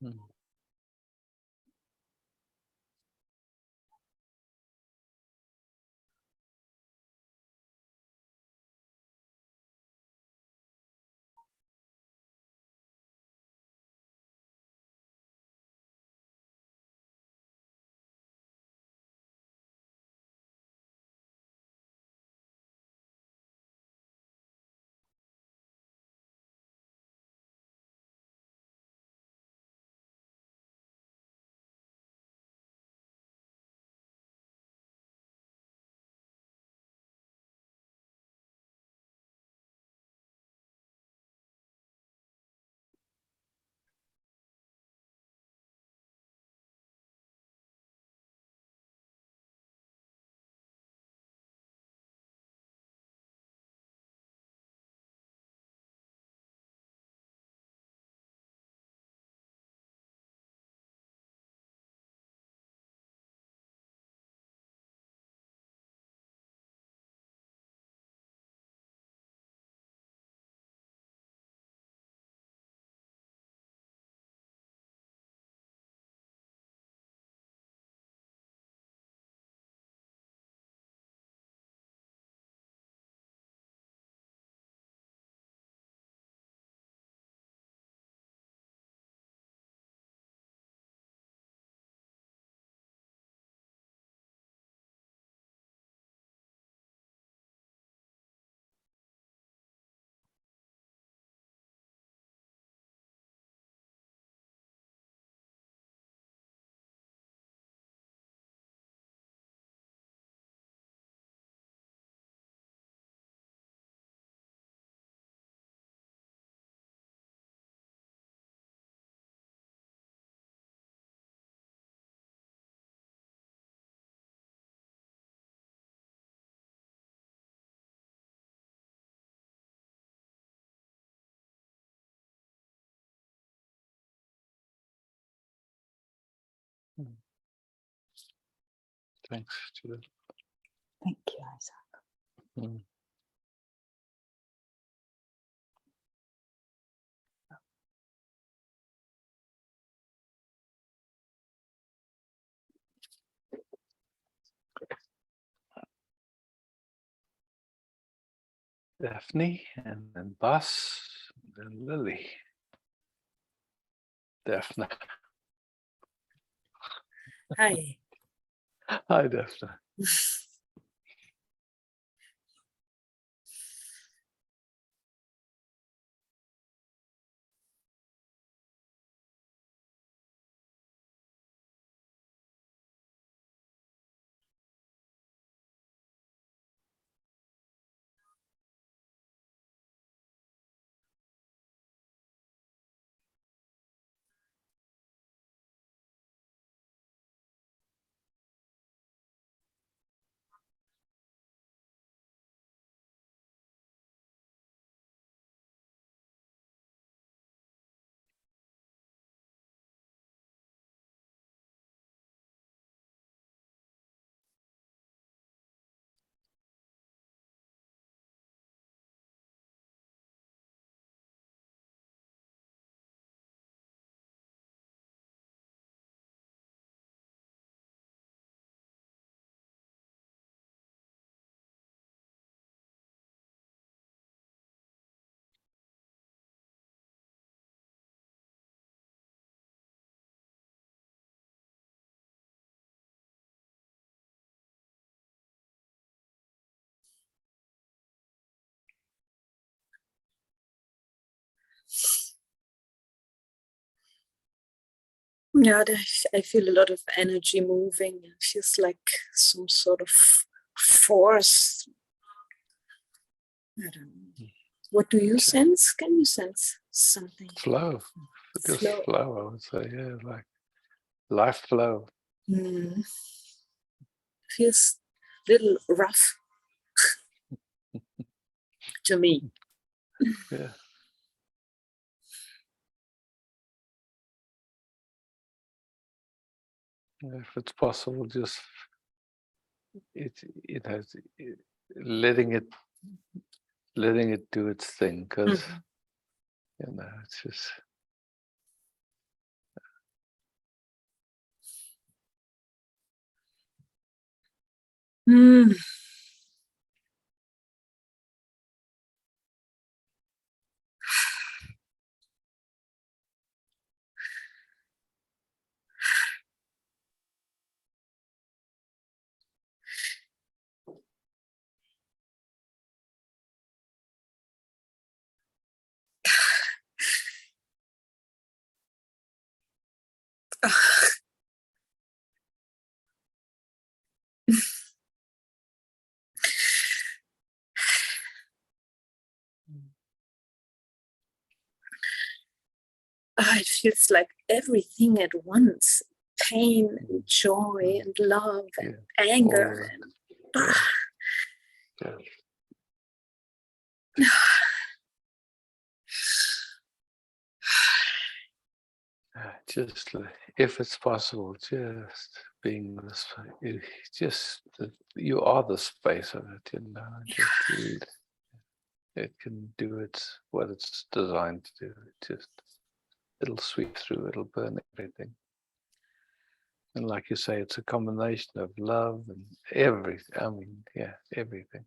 Speaker 1: Mm. Thanks, Judith.
Speaker 8: Thank you, Isaac.
Speaker 1: Mm. Daphne, and then Bas, and then Lily. Daphne.
Speaker 9: Hi.
Speaker 1: Hi, Daphne.
Speaker 9: Yeah, I feel a lot of energy moving. It feels like some sort of force. I don't know. What do you sense? Can you sense something?
Speaker 1: Flow. Just
Speaker 9: Flow.
Speaker 1: flow, I would say. Yeah, like life flow.
Speaker 9: Feels a little rough to me.
Speaker 1: Yeah. If it's possible, just it has letting it do its thing, because it's just
Speaker 9: Mm. It feels like everything at once: pain and joy and love and anger and
Speaker 1: just if it's possible, just being this, just you are the space of it, just it can do what it's designed to do. It'll sweep through, it'll burn everything. And like you say, it's a combination of love and everything. I mean, yeah, everything.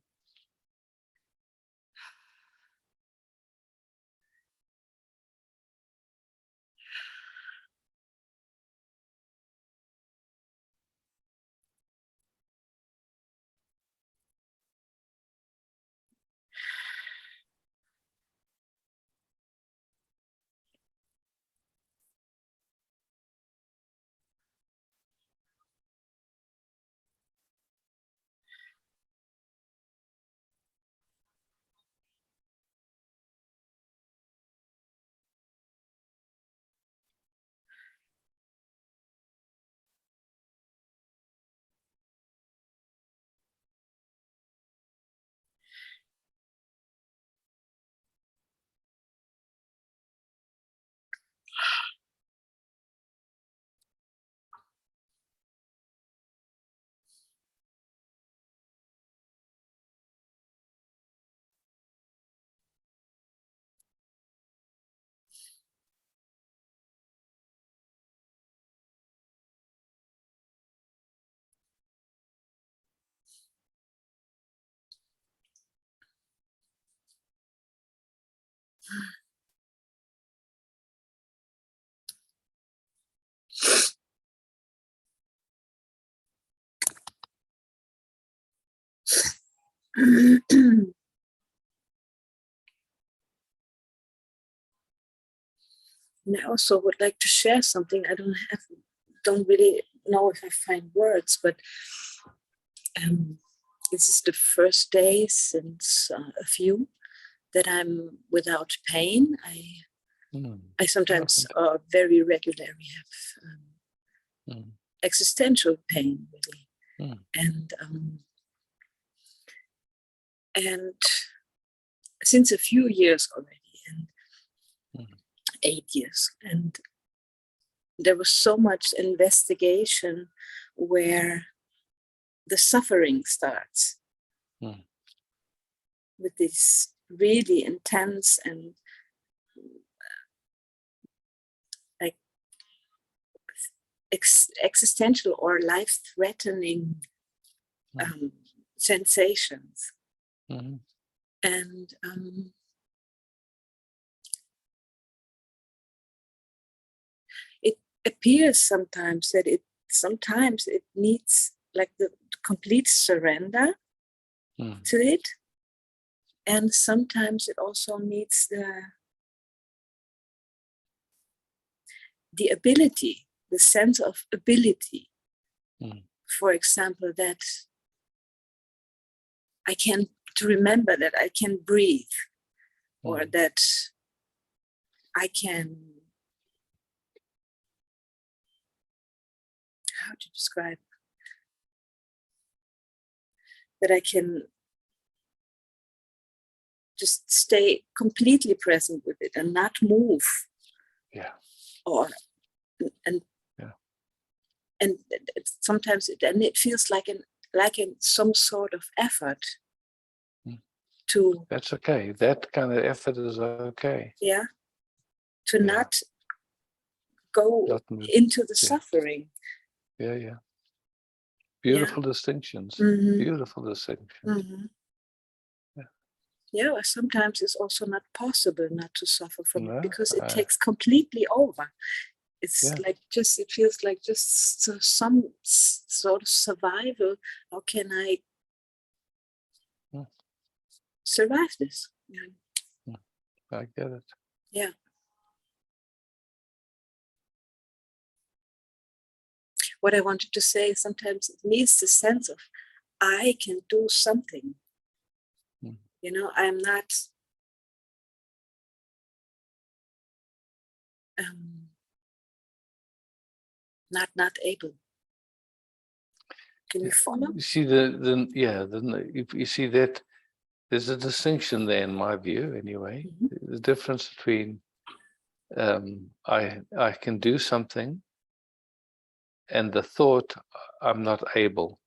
Speaker 9: And I also would like to share something. I don't really know if I find words, but this is the first day since a few that I'm without pain. I sometimes very regularly have existential pain, really, and since a few years already, and 8 years, and there was so much investigation where the suffering starts with this really intense and like existential or life-threatening sensations. And it appears sometimes that it needs like the complete surrender to it, and sometimes it also needs the ability, the sense of ability. For example, that to remember that I can breathe, or that I can, how to describe, that I can just stay completely present with it and not move. And sometimes it feels like some sort of effort to.
Speaker 1: That's okay. That kind of effort is okay.
Speaker 9: Yeah. To not go into the suffering.
Speaker 1: Yeah. Beautiful distinctions. Beautiful distinctions.
Speaker 9: Yeah, sometimes it's also not possible not to suffer from it, because it takes completely over. It's like it feels like just some sort of survival. How can I survive this?
Speaker 1: I get it.
Speaker 9: Yeah. What I wanted to say is sometimes it needs the sense of I can do something. You know, I'm not not able. Can you follow?
Speaker 1: You see you see that there's a distinction there in my view anyway. The difference between I can do something and the thought I'm not able.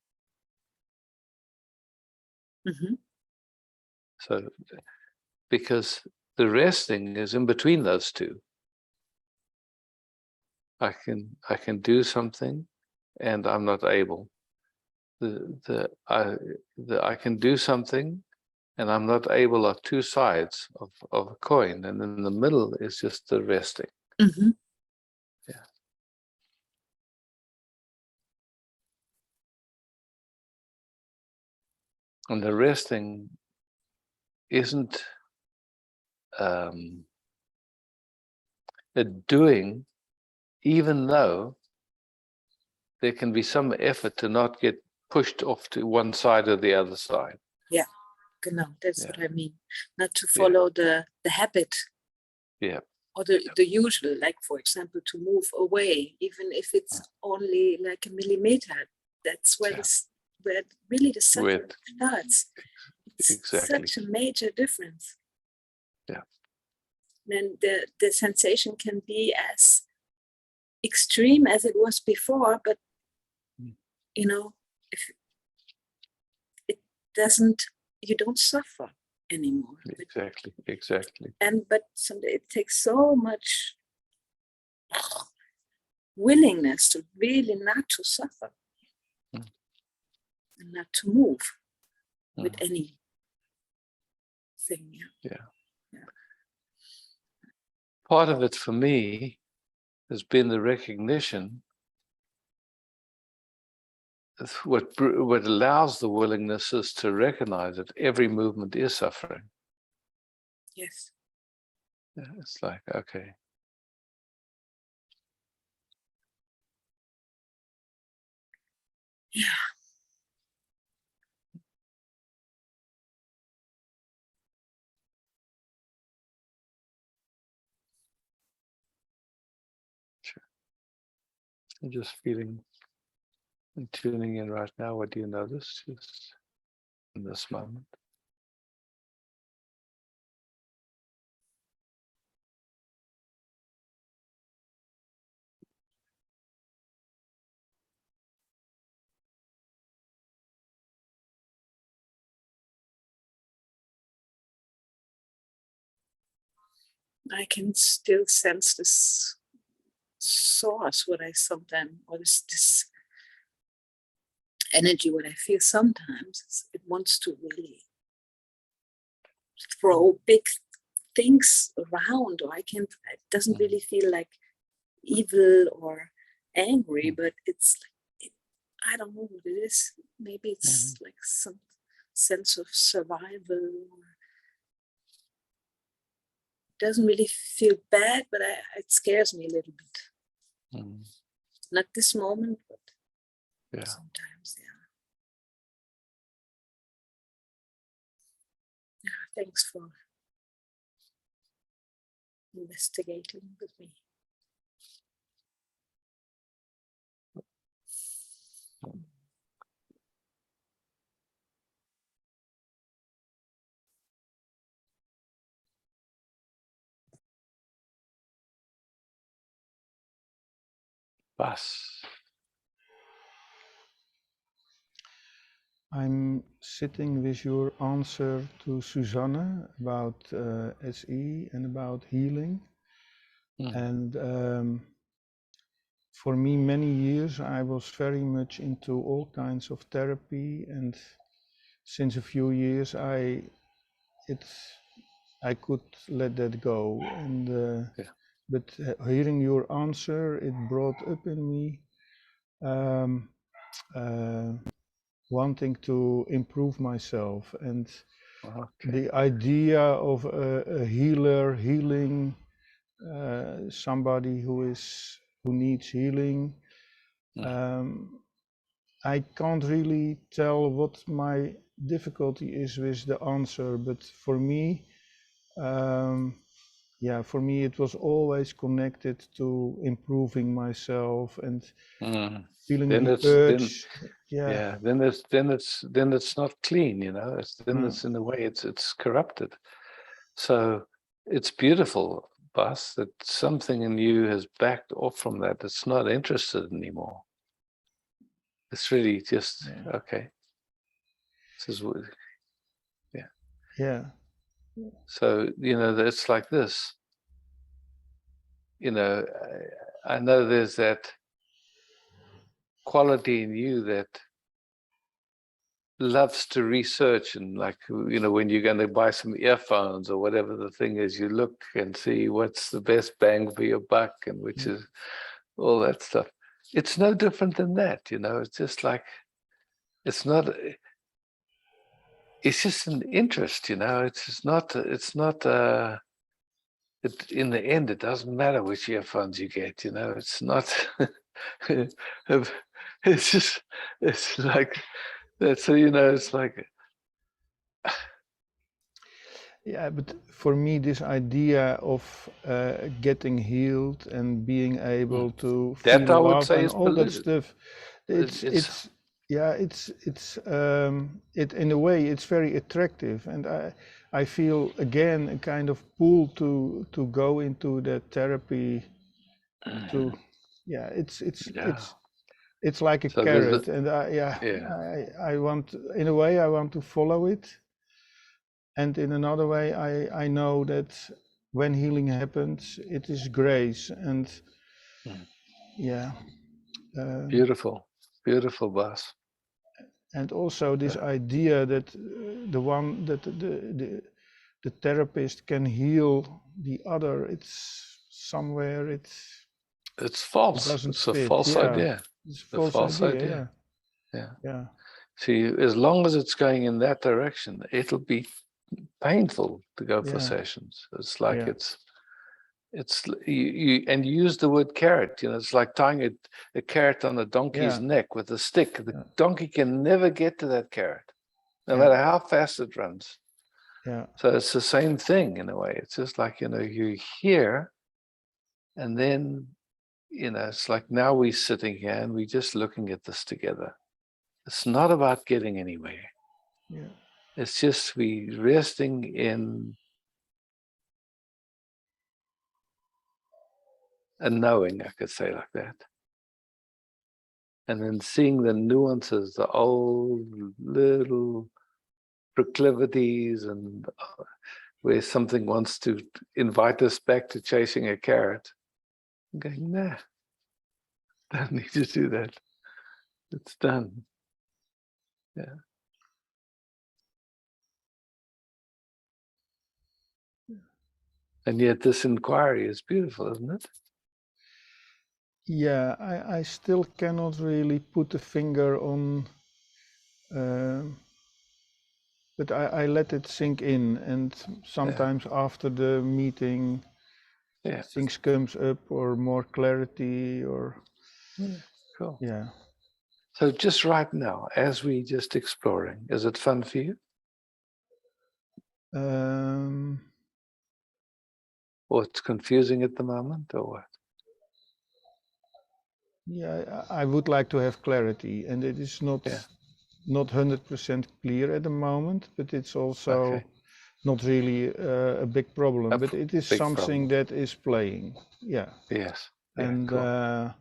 Speaker 1: So because the resting is in between those two. I can do something and I'm not able. I can do something and I'm not able are two sides of a coin, and in the middle is just the resting. Yeah. And the resting isn't a doing, even though there can be some effort to not get pushed off to one side or the other side.
Speaker 9: Yeah, genau, that's what I mean. Not to follow the habit.
Speaker 1: Yeah.
Speaker 9: Or the usual, like for example, to move away, even if it's only like a millimeter. That's where where really the suffering starts. It's such a major difference.
Speaker 1: Yeah.
Speaker 9: Then the sensation can be as extreme as it was before, but you know, if it doesn't, you don't suffer anymore.
Speaker 1: Exactly.
Speaker 9: But someday it takes so much willingness to really not to suffer and not to move with anything.
Speaker 1: Yeah. Part of it for me has been the recognition what allows the willingness is to recognize that every movement is suffering.
Speaker 9: Yes.
Speaker 1: Yeah, it's like, okay.
Speaker 9: Yeah.
Speaker 1: I'm just feeling and tuning in right now. What do you notice just in this moment?
Speaker 9: I can still sense this source, what I sometimes, what is this energy, what I feel sometimes. It wants to really throw big things around, or it doesn't really feel like evil or angry, but it's like, I don't know what it is. Maybe it's like some sense of survival. It doesn't really feel bad, but it scares me a little bit. Not this moment, but sometimes, yeah. Thanks for investigating with me.
Speaker 1: Bas.
Speaker 10: I'm sitting with your answer to Susanne about SE and about healing. And for me, many years, I was very much into all kinds of therapy. And since a few years, I could let that go. And but hearing your answer, it brought up in me wanting to improve myself, and the idea of a healer healing somebody who needs healing. I can't really tell what my difficulty is with the answer, but for me, for me it was always connected to improving myself and feeling
Speaker 1: then
Speaker 10: the
Speaker 1: it's
Speaker 10: urge.
Speaker 1: Then it's not clean, you know. It's in a way it's corrupted. So it's beautiful, Bas, that something in you has backed off from that. It's not interested anymore. It's really just okay. This is what, So it's like this. I know there's that quality in you that loves to research, and like, when you're going to buy some earphones or whatever the thing is, you look and see what's the best bang for your buck, and which is all that stuff. It's no different than that, it's just like, it's just an interest, it's not in the end, it doesn't matter which earphones you get, it's not, it's like, that's, it's like.
Speaker 10: Yeah, but for me, this idea of getting healed and being able to
Speaker 1: that
Speaker 10: feel
Speaker 1: I would
Speaker 10: love
Speaker 1: say
Speaker 10: and
Speaker 1: is
Speaker 10: all that
Speaker 1: polluted.
Speaker 10: stuff, it's in a way it's very attractive, and I feel again a kind of pull to go into that therapy. It's like a carrot, and I want, in a way, I want to follow it. And in another way, I know that when healing happens, it is grace. And
Speaker 1: beautiful, Bas.
Speaker 10: And also this idea that the therapist can heal the other, it's somewhere
Speaker 1: it's false.
Speaker 10: It doesn't
Speaker 1: It's a
Speaker 10: fit.
Speaker 1: false idea.
Speaker 10: It's a false idea. Yeah.
Speaker 1: See, as long as it's going in that direction, it'll be painful to go for
Speaker 10: Yeah.
Speaker 1: sessions. It's like
Speaker 10: Yeah.
Speaker 1: it's you and you use the word carrot. It's like tying a carrot on a donkey's
Speaker 10: Yeah.
Speaker 1: neck with a stick. The
Speaker 10: Yeah.
Speaker 1: donkey can never get to that carrot, no
Speaker 10: Yeah.
Speaker 1: matter how fast it runs.
Speaker 10: Yeah.
Speaker 1: So it's the same thing in a way. It's just like, you hear, and then, it's like now we're sitting here and we're just looking at this together. It's not about getting anywhere.
Speaker 10: Yeah.
Speaker 1: It's just we resting in a knowing, I could say like that. And then seeing the nuances, the old little proclivities, and where something wants to invite us back to chasing a carrot. I'm going, nah, don't need to do that. It's done. Yeah. And yet this inquiry is beautiful, isn't it?
Speaker 10: Yeah, I still cannot really put a finger on, but I let it sink in, and sometimes after the meeting, things comes up, or more clarity, or
Speaker 1: Cool.
Speaker 10: Yeah.
Speaker 1: So just right now, as we just exploring, is it fun for you? Or it's confusing at the moment, or what?
Speaker 10: Yeah, I would like to have clarity, and it is not 100% clear at the moment, but it's also not really a big problem. But it is something that is playing. Yeah.
Speaker 1: Yes.
Speaker 10: And
Speaker 1: cool.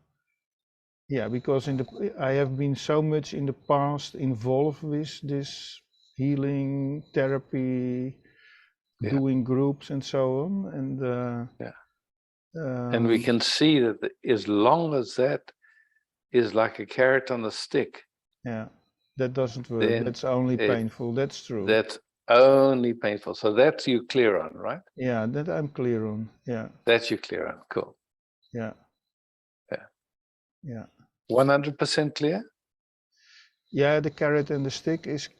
Speaker 10: yeah, because I have been so much in the past involved with this healing therapy, doing groups and so on, and
Speaker 1: and we can see that as long as that is like a carrot on a stick,
Speaker 10: that doesn't work.
Speaker 1: then
Speaker 10: That's only painful. That's true.
Speaker 1: That's only painful. So that's you clear on, right?
Speaker 10: Yeah, that I'm clear on. Yeah.
Speaker 1: That's you clear on. Cool.
Speaker 10: Yeah.
Speaker 1: Yeah.
Speaker 10: Yeah.
Speaker 1: 100% clear?
Speaker 10: Yeah, the carrot and the stick is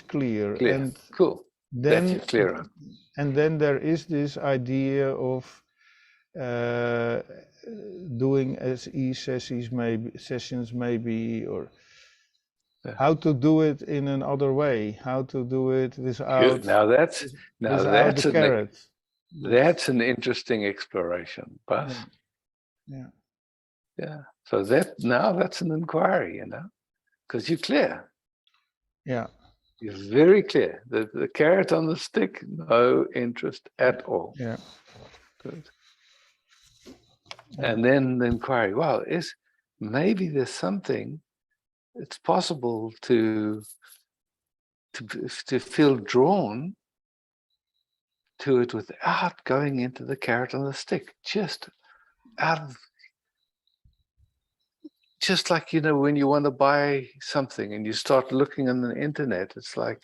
Speaker 10: clear.
Speaker 1: Clear.
Speaker 10: And
Speaker 1: cool.
Speaker 10: Then,
Speaker 1: that's you clear on.
Speaker 10: And then there is this idea of doing SE sessions maybe, or how to do it in another way, how to do it without
Speaker 1: that's
Speaker 10: the carrot.
Speaker 1: That's an interesting exploration, Bas.
Speaker 10: Yeah.
Speaker 1: So that's an inquiry, because you're clear.
Speaker 10: Yeah.
Speaker 1: You're very clear. The carrot on the stick, no interest at all.
Speaker 10: Yeah.
Speaker 1: Good. And then the inquiry, wow, maybe there's something, it's possible to feel drawn to it without going into the carrot on the stick, just like, when you want to buy something and you start looking on the internet, it's like,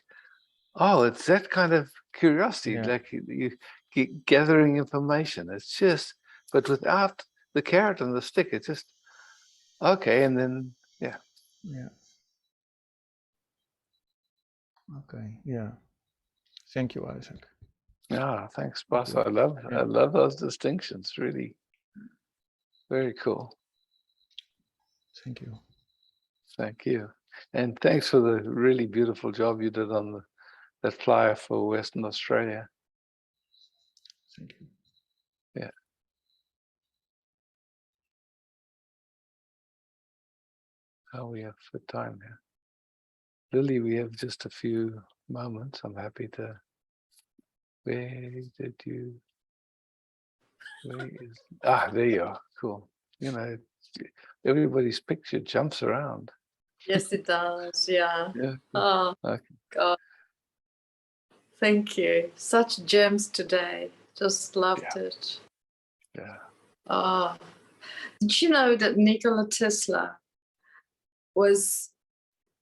Speaker 1: oh, it's that kind of curiosity, like you gathering information. It's just, but without the carrot on the stick, it's just, okay. And then,
Speaker 10: Yeah. Okay. Yeah. Thank you, Isaac.
Speaker 1: Thanks, Bas. I love those distinctions. Really, very cool.
Speaker 10: Thank you.
Speaker 1: Thank you, and thanks for the really beautiful job you did on that flyer for Western Australia.
Speaker 10: Thank you.
Speaker 1: Yeah. How we have for time here, Lily? We have just a few moments. I'm happy to. Where is there you are. Cool. Everybody's picture jumps around.
Speaker 11: Yes, it does. Yeah.
Speaker 1: Yeah.
Speaker 11: Oh,
Speaker 1: okay.
Speaker 11: God. Thank you. Such gems today. Just loved it.
Speaker 1: Yeah.
Speaker 11: Did you know that Nikola Tesla was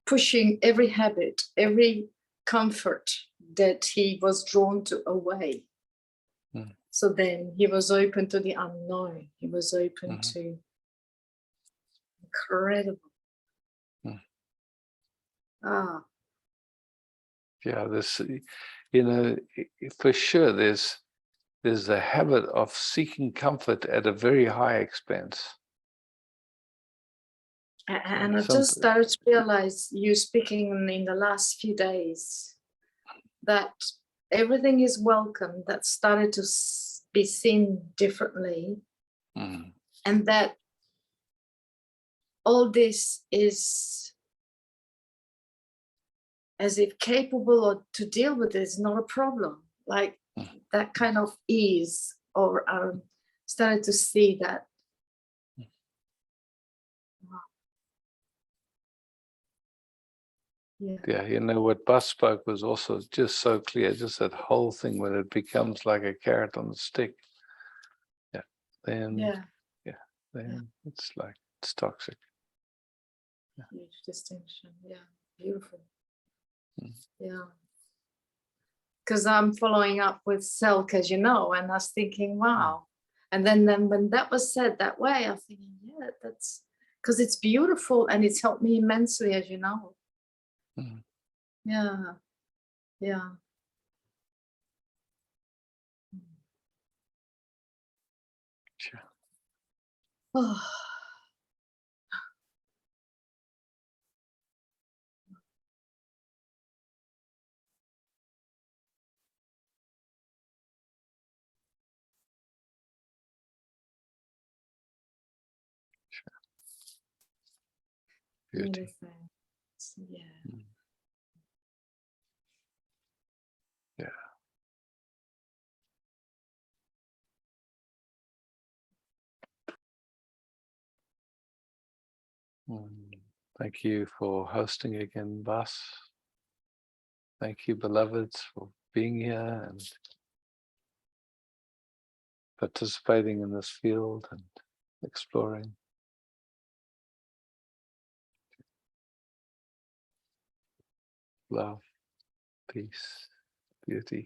Speaker 11: pushing every habit, every comfort that he was drawn to away? So then he was open to the unknown. He was open to incredible. Ah,
Speaker 1: Yeah, this, you know, for sure, there's the habit of seeking comfort at a very high expense.
Speaker 11: and I just started to realize you speaking in the last few days that everything is welcome, that started to be seen differently, and that all this is as if capable or to deal with it is not a problem. Like that kind of ease, or started to see that. Wow.
Speaker 1: Yeah, you know, what Bas spoke was also just so clear, just that whole thing when it becomes like a carrot on a stick. Yeah, then it's like, it's toxic.
Speaker 11: Huge distinction. Yeah, beautiful. Yeah. Because I'm following up with Selk, as you know, and I was thinking, wow. And then when that was said that way, I was thinking, yeah, that's because it's beautiful and it's helped me immensely, as you know. Yeah. Yeah.
Speaker 1: Sure.
Speaker 11: Oh.
Speaker 1: Beauty.
Speaker 11: Yeah.
Speaker 1: Yeah. Thank you for hosting again, Bas. Thank you, beloveds, for being here and participating in this field and exploring. Love, peace, beauty.